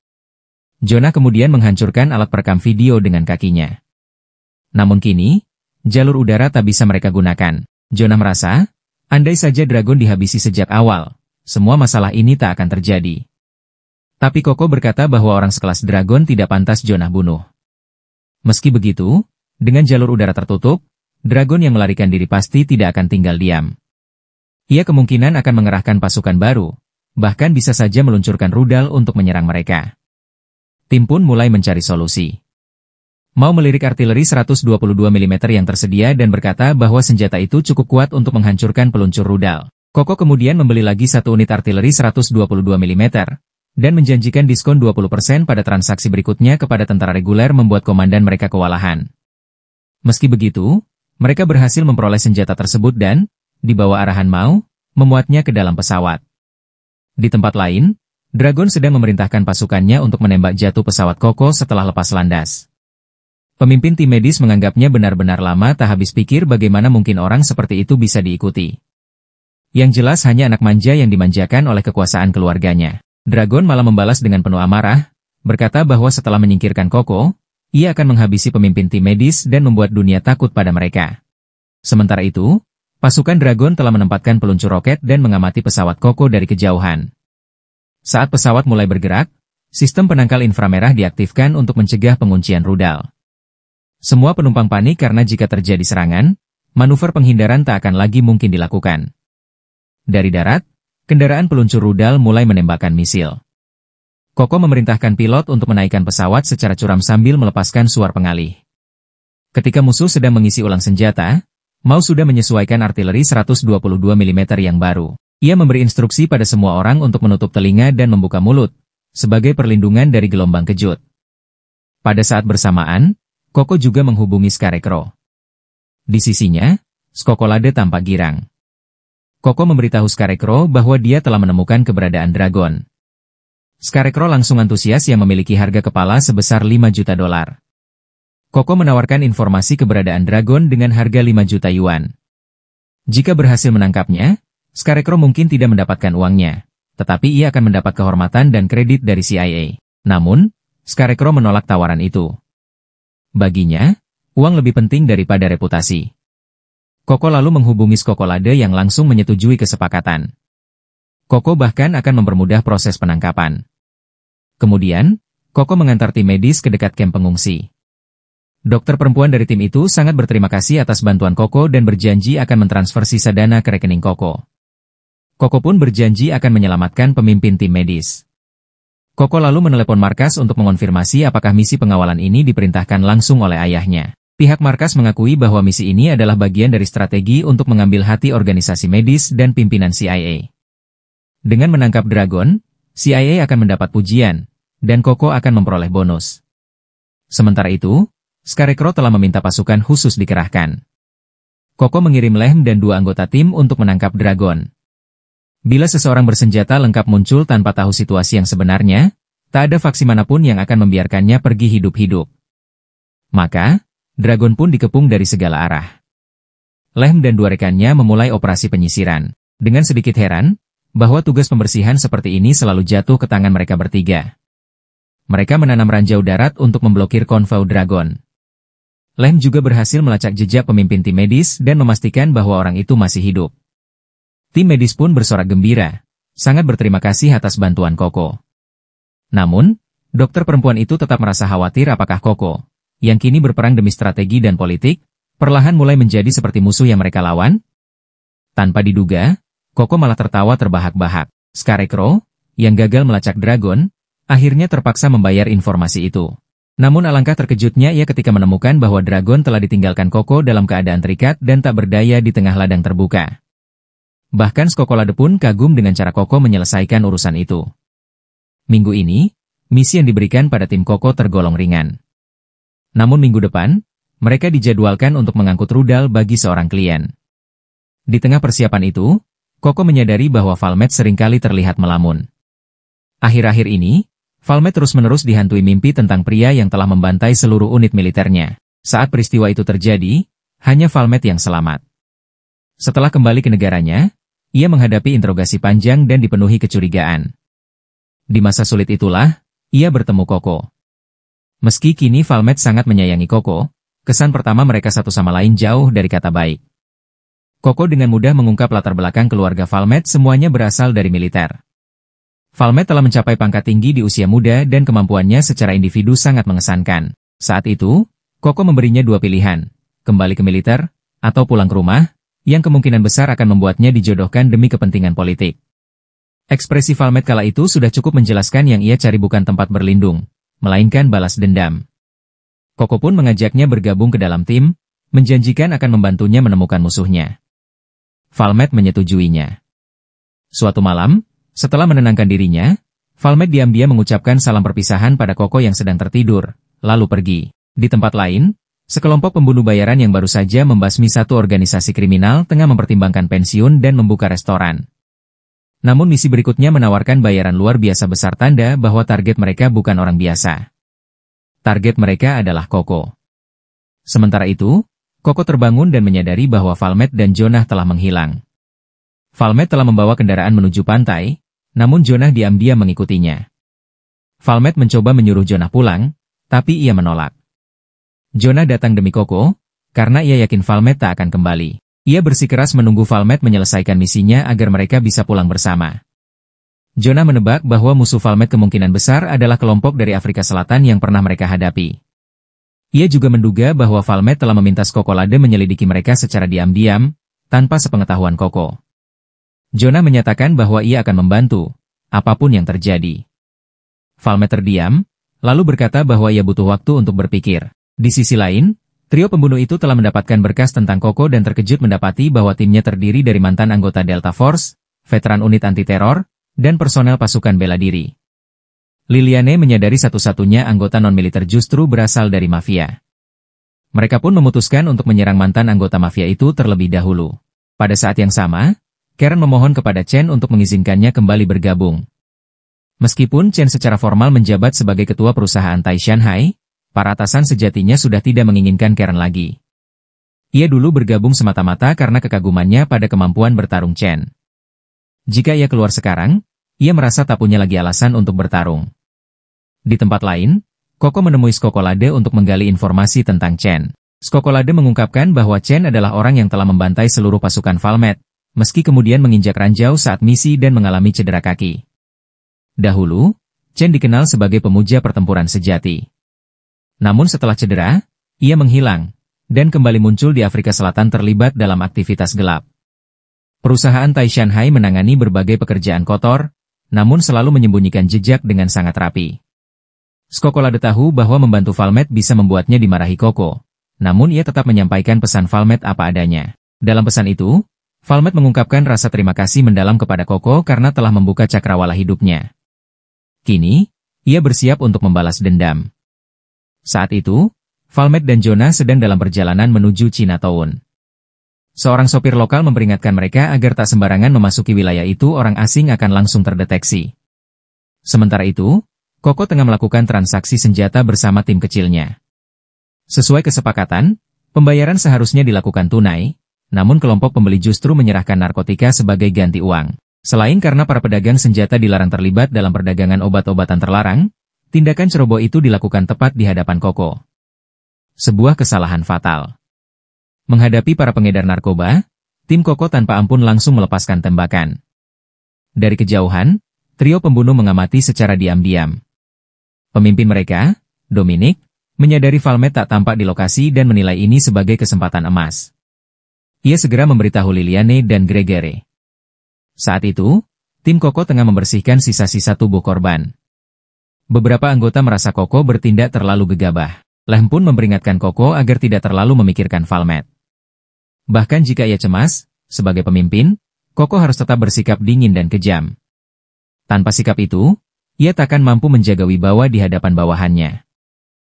Jonah kemudian menghancurkan alat perekam video dengan kakinya. Namun kini, jalur udara tak bisa mereka gunakan. Jonah merasa, andai saja Dragon dihabisi sejak awal, semua masalah ini tak akan terjadi. Tapi Koko berkata bahwa orang sekelas Dragon tidak pantas Jonah bunuh. Meski begitu, dengan jalur udara tertutup, Dragon yang melarikan diri pasti tidak akan tinggal diam. Ia kemungkinan akan mengerahkan pasukan baru, bahkan bisa saja meluncurkan rudal untuk menyerang mereka. Tim pun mulai mencari solusi. Mau melirik artileri 122 mm yang tersedia dan berkata bahwa senjata itu cukup kuat untuk menghancurkan peluncur rudal. Koko kemudian membeli lagi satu unit artileri 122 mm, dan menjanjikan diskon 20% pada transaksi berikutnya kepada tentara reguler membuat komandan mereka kewalahan. Meski begitu, mereka berhasil memperoleh senjata tersebut dan, di bawah arahan Mao, memuatnya ke dalam pesawat. Di tempat lain, Dragon sedang memerintahkan pasukannya untuk menembak jatuh pesawat Koko setelah lepas landas. Pemimpin tim medis menganggapnya benar-benar lama tak habis pikir bagaimana mungkin orang seperti itu bisa diikuti. Yang jelas hanya anak manja yang dimanjakan oleh kekuasaan keluarganya. Dragon malah membalas dengan penuh amarah, berkata bahwa setelah menyingkirkan Koko, ia akan menghabisi pemimpin tim medis dan membuat dunia takut pada mereka. Sementara itu, pasukan Dragon telah menempatkan peluncur roket dan mengamati pesawat Koko dari kejauhan. Saat pesawat mulai bergerak, sistem penangkal inframerah diaktifkan untuk mencegah penguncian rudal. Semua penumpang panik karena jika terjadi serangan, manuver penghindaran tak akan lagi mungkin dilakukan. Dari darat, kendaraan peluncur rudal mulai menembakkan misil. Koko memerintahkan pilot untuk menaikkan pesawat secara curam sambil melepaskan suar pengalih. Ketika musuh sedang mengisi ulang senjata, Mao sudah menyesuaikan artileri 122 mm yang baru. Ia memberi instruksi pada semua orang untuk menutup telinga dan membuka mulut, sebagai perlindungan dari gelombang kejut. Pada saat bersamaan, Koko juga menghubungi Scarecrow. Di sisinya, Skokolade tampak girang. Koko memberitahu Scarecrow bahwa dia telah menemukan keberadaan Dragon. Scarecrow langsung antusias yang memiliki harga kepala sebesar 5 juta dolar. Koko menawarkan informasi keberadaan Dragon dengan harga 5 juta yuan. Jika berhasil menangkapnya, Scarecrow mungkin tidak mendapatkan uangnya, tetapi ia akan mendapat kehormatan dan kredit dari CIA. Namun, Scarecrow menolak tawaran itu. Baginya, uang lebih penting daripada reputasi. Koko lalu menghubungi Skokolade yang langsung menyetujui kesepakatan. Koko bahkan akan mempermudah proses penangkapan. Kemudian, Koko mengantar tim medis ke dekat kamp pengungsi. Dokter perempuan dari tim itu sangat berterima kasih atas bantuan Koko dan berjanji akan mentransfer sisa dana ke rekening Koko. Koko pun berjanji akan menyelamatkan pemimpin tim medis. Koko lalu menelepon markas untuk mengonfirmasi apakah misi pengawalan ini diperintahkan langsung oleh ayahnya. Pihak markas mengakui bahwa misi ini adalah bagian dari strategi untuk mengambil hati organisasi medis dan pimpinan CIA. Dengan menangkap Dragon, CIA akan mendapat pujian, dan Koko akan memperoleh bonus. Sementara itu, Scarecrow telah meminta pasukan khusus dikerahkan. Koko mengirim Lehm dan 2 anggota tim untuk menangkap Dragon. Bila seseorang bersenjata lengkap muncul tanpa tahu situasi yang sebenarnya, tak ada faksi manapun yang akan membiarkannya pergi hidup-hidup. Maka, Dragon pun dikepung dari segala arah. Lehm dan 2 rekannya memulai operasi penyisiran. Dengan sedikit heran, bahwa tugas pembersihan seperti ini selalu jatuh ke tangan mereka bertiga. Mereka menanam ranjau darat untuk memblokir konvoi Dragon. Lehm juga berhasil melacak jejak pemimpin tim medis dan memastikan bahwa orang itu masih hidup. Tim medis pun bersorak gembira, sangat berterima kasih atas bantuan Koko. Namun, dokter perempuan itu tetap merasa khawatir apakah Koko, yang kini berperang demi strategi dan politik, perlahan mulai menjadi seperti musuh yang mereka lawan? Tanpa diduga, Koko malah tertawa terbahak-bahak. Scarecrow, yang gagal melacak Dragon, akhirnya terpaksa membayar informasi itu. Namun alangkah terkejutnya ia ketika menemukan bahwa Dragon telah ditinggalkan Koko dalam keadaan terikat dan tak berdaya di tengah ladang terbuka. Bahkan Skokolade pun kagum dengan cara Koko menyelesaikan urusan itu. Minggu ini, misi yang diberikan pada tim Koko tergolong ringan. Namun minggu depan, mereka dijadwalkan untuk mengangkut rudal bagi seorang klien. Di tengah persiapan itu, Koko menyadari bahwa Valmet seringkali terlihat melamun. Akhir-akhir ini, Valmet terus-menerus dihantui mimpi tentang pria yang telah membantai seluruh unit militernya. Saat peristiwa itu terjadi, hanya Valmet yang selamat. Setelah kembali ke negaranya, ia menghadapi interogasi panjang dan dipenuhi kecurigaan. Di masa sulit itulah, ia bertemu Koko. Meski kini Valmet sangat menyayangi Koko, kesan pertama mereka satu sama lain jauh dari kata baik. Koko dengan mudah mengungkap latar belakang keluarga Valmet semuanya berasal dari militer. Valmet telah mencapai pangkat tinggi di usia muda dan kemampuannya secara individu sangat mengesankan. Saat itu, Koko memberinya 2 pilihan, kembali ke militer, atau pulang ke rumah, yang kemungkinan besar akan membuatnya dijodohkan demi kepentingan politik. Ekspresi Valmet kala itu sudah cukup menjelaskan yang ia cari bukan tempat berlindung, melainkan balas dendam. Koko pun mengajaknya bergabung ke dalam tim, menjanjikan akan membantunya menemukan musuhnya. Valmet menyetujuinya. Suatu malam, setelah menenangkan dirinya, Valmet diam-diam mengucapkan salam perpisahan pada Koko yang sedang tertidur, lalu pergi. Di tempat lain, sekelompok pembunuh bayaran yang baru saja membasmi satu organisasi kriminal tengah mempertimbangkan pensiun dan membuka restoran. Namun misi berikutnya menawarkan bayaran luar biasa besar tanda bahwa target mereka bukan orang biasa. Target mereka adalah Koko. Sementara itu, Koko terbangun dan menyadari bahwa Valmet dan Jonah telah menghilang. Valmet telah membawa kendaraan menuju pantai, namun Jonah diam-diam mengikutinya. Valmet mencoba menyuruh Jonah pulang, tapi ia menolak. Jonah datang demi Koko, karena ia yakin Valmet tak akan kembali. Ia bersikeras menunggu Valmet menyelesaikan misinya agar mereka bisa pulang bersama. Jonah menebak bahwa musuh Valmet kemungkinan besar adalah kelompok dari Afrika Selatan yang pernah mereka hadapi. Ia juga menduga bahwa Valmet telah meminta Skokolade menyelidiki mereka secara diam-diam, tanpa sepengetahuan Koko. Jonah menyatakan bahwa ia akan membantu, apapun yang terjadi. Valmet terdiam, lalu berkata bahwa ia butuh waktu untuk berpikir. Di sisi lain, trio pembunuh itu telah mendapatkan berkas tentang Koko dan terkejut mendapati bahwa timnya terdiri dari mantan anggota Delta Force, veteran unit anti-teror, dan personel pasukan bela diri. Liliane menyadari satu-satunya anggota non-militer justru berasal dari mafia. Mereka pun memutuskan untuk menyerang mantan anggota mafia itu terlebih dahulu. Pada saat yang sama, Karen memohon kepada Chen untuk mengizinkannya kembali bergabung. Meskipun Chen secara formal menjabat sebagai ketua perusahaan Tai Shanghai, para atasan sejatinya sudah tidak menginginkan Karen lagi. Ia dulu bergabung semata-mata karena kekagumannya pada kemampuan bertarung Chen. Jika ia keluar sekarang, ia merasa tak punya lagi alasan untuk bertarung. Di tempat lain, Koko menemui Skokolade untuk menggali informasi tentang Chen. Skokolade mengungkapkan bahwa Chen adalah orang yang telah membantai seluruh pasukan Valmet, meski kemudian menginjak ranjau saat misi dan mengalami cedera kaki. Dahulu, Chen dikenal sebagai pemuja pertempuran sejati. Namun setelah cedera, ia menghilang, dan kembali muncul di Afrika Selatan terlibat dalam aktivitas gelap. Perusahaan Tai Shanghai menangani berbagai pekerjaan kotor, namun selalu menyembunyikan jejak dengan sangat rapi. Skokolade tahu bahwa membantu Valmet bisa membuatnya dimarahi Koko, namun ia tetap menyampaikan pesan Valmet apa adanya. Dalam pesan itu, Valmet mengungkapkan rasa terima kasih mendalam kepada Koko karena telah membuka cakrawala hidupnya. Kini, ia bersiap untuk membalas dendam. Saat itu, Valmet dan Jonah sedang dalam perjalanan menuju Chinatown. Seorang sopir lokal memperingatkan mereka agar tak sembarangan memasuki wilayah itu, orang asing akan langsung terdeteksi. Sementara itu, Koko tengah melakukan transaksi senjata bersama tim kecilnya. Sesuai kesepakatan, pembayaran seharusnya dilakukan tunai, namun kelompok pembeli justru menyerahkan narkotika sebagai ganti uang. Selain karena para pedagang senjata dilarang terlibat dalam perdagangan obat-obatan terlarang, tindakan ceroboh itu dilakukan tepat di hadapan Koko. Sebuah kesalahan fatal. Menghadapi para pengedar narkoba, tim Koko tanpa ampun langsung melepaskan tembakan. Dari kejauhan, trio pembunuh mengamati secara diam-diam. Pemimpin mereka, Dominic, menyadari Valmet tak tampak di lokasi dan menilai ini sebagai kesempatan emas. Ia segera memberitahu Liliane dan Gregory. Saat itu, tim Koko tengah membersihkan sisa-sisa tubuh korban. Beberapa anggota merasa Koko bertindak terlalu gegabah. Lem pun memperingatkan Koko agar tidak terlalu memikirkan Valmet. Bahkan jika ia cemas, sebagai pemimpin, Koko harus tetap bersikap dingin dan kejam. Tanpa sikap itu, ia takkan mampu menjaga wibawa di hadapan bawahannya.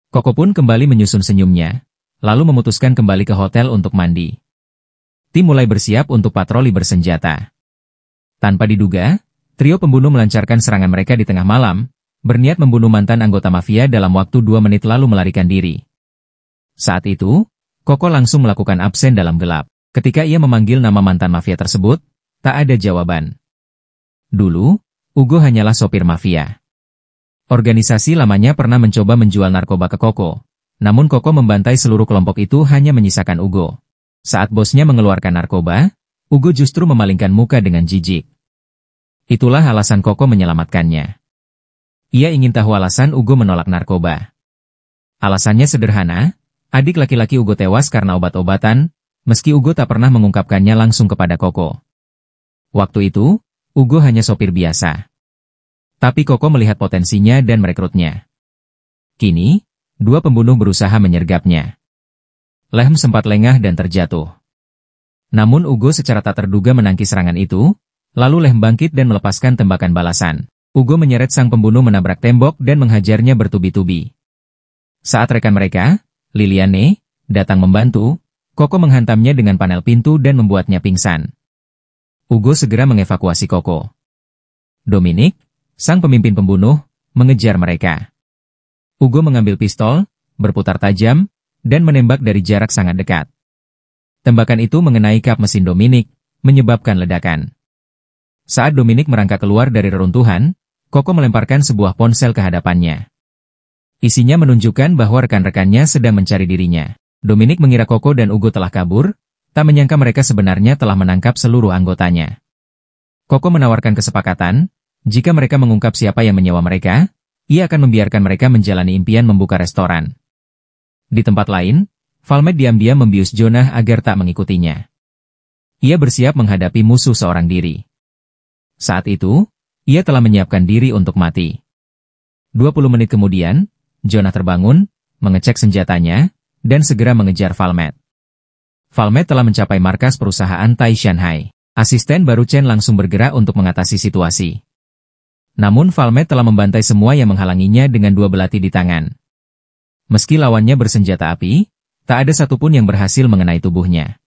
Koko pun kembali menyusun senyumnya, lalu memutuskan kembali ke hotel untuk mandi. Tim mulai bersiap untuk patroli bersenjata. Tanpa diduga, trio pembunuh melancarkan serangan mereka di tengah malam, berniat membunuh mantan anggota mafia dalam waktu 2 menit lalu melarikan diri. Saat itu, Koko langsung melakukan absen dalam gelap. Ketika ia memanggil nama mantan mafia tersebut, tak ada jawaban. Dulu, Ugo hanyalah sopir mafia. Organisasi lamanya pernah mencoba menjual narkoba ke Koko, namun Koko membantai seluruh kelompok itu hanya menyisakan Ugo. Saat bosnya mengeluarkan narkoba, Ugo justru memalingkan muka dengan jijik. Itulah alasan Koko menyelamatkannya. Ia ingin tahu alasan Ugo menolak narkoba. Alasannya sederhana, adik laki-laki Ugo tewas karena obat-obatan, meski Ugo tak pernah mengungkapkannya langsung kepada Koko. Waktu itu, Ugo hanya sopir biasa. Tapi Koko melihat potensinya dan merekrutnya. Kini, dua pembunuh berusaha menyergapnya. Lehm sempat lengah dan terjatuh. Namun Ugo secara tak terduga menangkis serangan itu, lalu Lehm bangkit dan melepaskan tembakan balasan. Ugo menyeret sang pembunuh menabrak tembok dan menghajarnya bertubi-tubi. Saat rekan mereka, Liliane, datang membantu, Koko menghantamnya dengan panel pintu dan membuatnya pingsan. Ugo segera mengevakuasi Koko. Dominic, sang pemimpin pembunuh, mengejar mereka. Ugo mengambil pistol, berputar tajam, dan menembak dari jarak sangat dekat. Tembakan itu mengenai kap mesin Dominic, menyebabkan ledakan. Saat Dominic merangkak keluar dari reruntuhan, Koko melemparkan sebuah ponsel ke hadapannya. Isinya menunjukkan bahwa rekan-rekannya sedang mencari dirinya. Dominic mengira Koko dan Ugo telah kabur, tak menyangka mereka sebenarnya telah menangkap seluruh anggotanya. Koko menawarkan kesepakatan, jika mereka mengungkap siapa yang menyewa mereka, ia akan membiarkan mereka menjalani impian membuka restoran. Di tempat lain, Valmet diam-diam membius Jonah agar tak mengikutinya. Ia bersiap menghadapi musuh seorang diri. Saat itu, ia telah menyiapkan diri untuk mati. 20 menit kemudian, Jonah terbangun, mengecek senjatanya, dan segera mengejar Valmet. Valmet telah mencapai markas perusahaan Tai Shanghai. Asisten baru Chen langsung bergerak untuk mengatasi situasi. Namun Valmet telah membantai semua yang menghalanginya dengan 2 belati di tangan. Meski lawannya bersenjata api, tak ada satupun yang berhasil mengenai tubuhnya.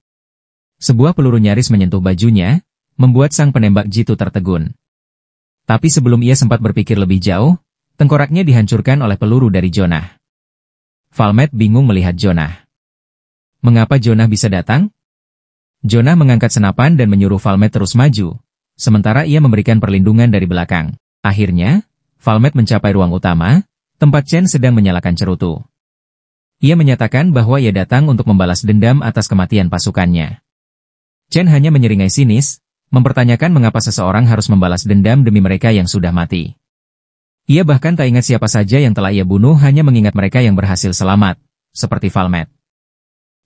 Sebuah peluru nyaris menyentuh bajunya, membuat sang penembak jitu tertegun. Tapi sebelum ia sempat berpikir lebih jauh, tengkoraknya dihancurkan oleh peluru dari Jonah. Valmet bingung melihat Jonah. Mengapa Jonah bisa datang? Jonah mengangkat senapan dan menyuruh Valmet terus maju, sementara ia memberikan perlindungan dari belakang. Akhirnya, Valmet mencapai ruang utama, tempat Chen sedang menyalakan cerutu. Ia menyatakan bahwa ia datang untuk membalas dendam atas kematian pasukannya. Chen hanya menyeringai sinis, mempertanyakan mengapa seseorang harus membalas dendam demi mereka yang sudah mati. Ia bahkan tak ingat siapa saja yang telah ia bunuh hanya mengingat mereka yang berhasil selamat, seperti Valmet.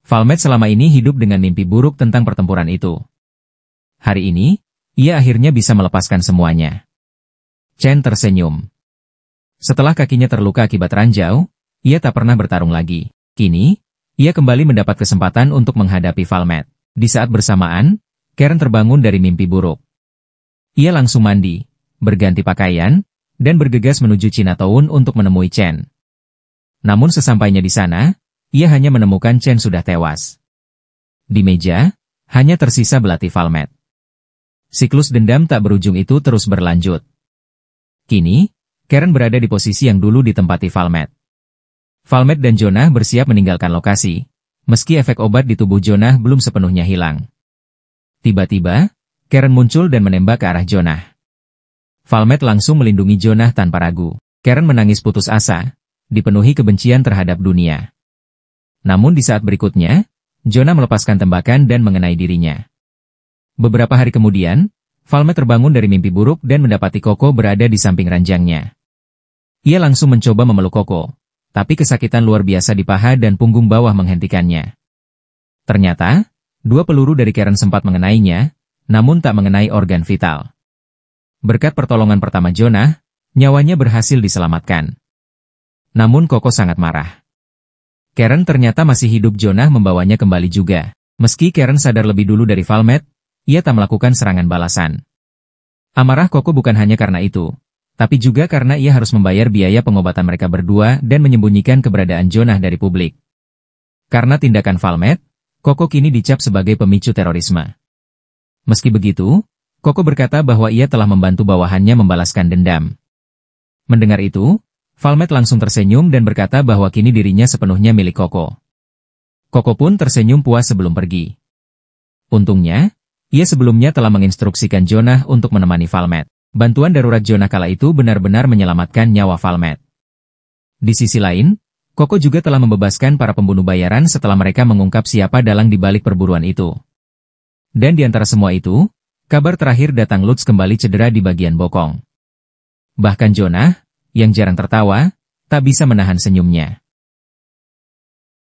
Valmet selama ini hidup dengan mimpi buruk tentang pertempuran itu. Hari ini, ia akhirnya bisa melepaskan semuanya. Chen tersenyum. Setelah kakinya terluka akibat ranjau, ia tak pernah bertarung lagi. Kini, ia kembali mendapat kesempatan untuk menghadapi Valmet. Di saat bersamaan, Karen terbangun dari mimpi buruk. Ia langsung mandi, berganti pakaian, dan bergegas menuju Chinatown untuk menemui Chen. Namun sesampainya di sana, ia hanya menemukan Chen sudah tewas. Di meja, hanya tersisa belati Valmet. Siklus dendam tak berujung itu terus berlanjut. Kini, Karen berada di posisi yang dulu ditempati Valmet. Valmet dan Jonah bersiap meninggalkan lokasi, meski efek obat di tubuh Jonah belum sepenuhnya hilang. Tiba-tiba, Karen muncul dan menembak ke arah Jonah. Valmet langsung melindungi Jonah tanpa ragu. Karen menangis putus asa, dipenuhi kebencian terhadap dunia. Namun di saat berikutnya, Jonah melepaskan tembakan dan mengenai dirinya. Beberapa hari kemudian, Valmet terbangun dari mimpi buruk dan mendapati Koko berada di samping ranjangnya. Ia langsung mencoba memeluk Koko, tapi kesakitan luar biasa di paha dan punggung bawah menghentikannya. Ternyata, 2 peluru dari Karen sempat mengenainya, namun tak mengenai organ vital. Berkat pertolongan pertama Jonah, nyawanya berhasil diselamatkan. Namun Koko sangat marah. Karen ternyata masih hidup. Jonah membawanya kembali juga. Meski Karen sadar lebih dulu dari Valmet, ia tak melakukan serangan balasan. Amarah Koko bukan hanya karena itu, tapi juga karena ia harus membayar biaya pengobatan mereka berdua dan menyembunyikan keberadaan Jonah dari publik. Karena tindakan Valmet, Koko kini dicap sebagai pemicu terorisme. Meski begitu, Koko berkata bahwa ia telah membantu bawahannya membalaskan dendam. Mendengar itu, Valmet langsung tersenyum dan berkata bahwa kini dirinya sepenuhnya milik Koko. Koko pun tersenyum puas sebelum pergi. Untungnya, ia sebelumnya telah menginstruksikan Jonah untuk menemani Valmet. Bantuan darurat Jonah kala itu benar-benar menyelamatkan nyawa Valmet. Di sisi lain, Koko juga telah membebaskan para pembunuh bayaran setelah mereka mengungkap siapa dalang di balik perburuan itu. Dan di antara semua itu, kabar terakhir datang Lutz kembali cedera di bagian bokong. Bahkan Jonah, yang jarang tertawa, tak bisa menahan senyumnya.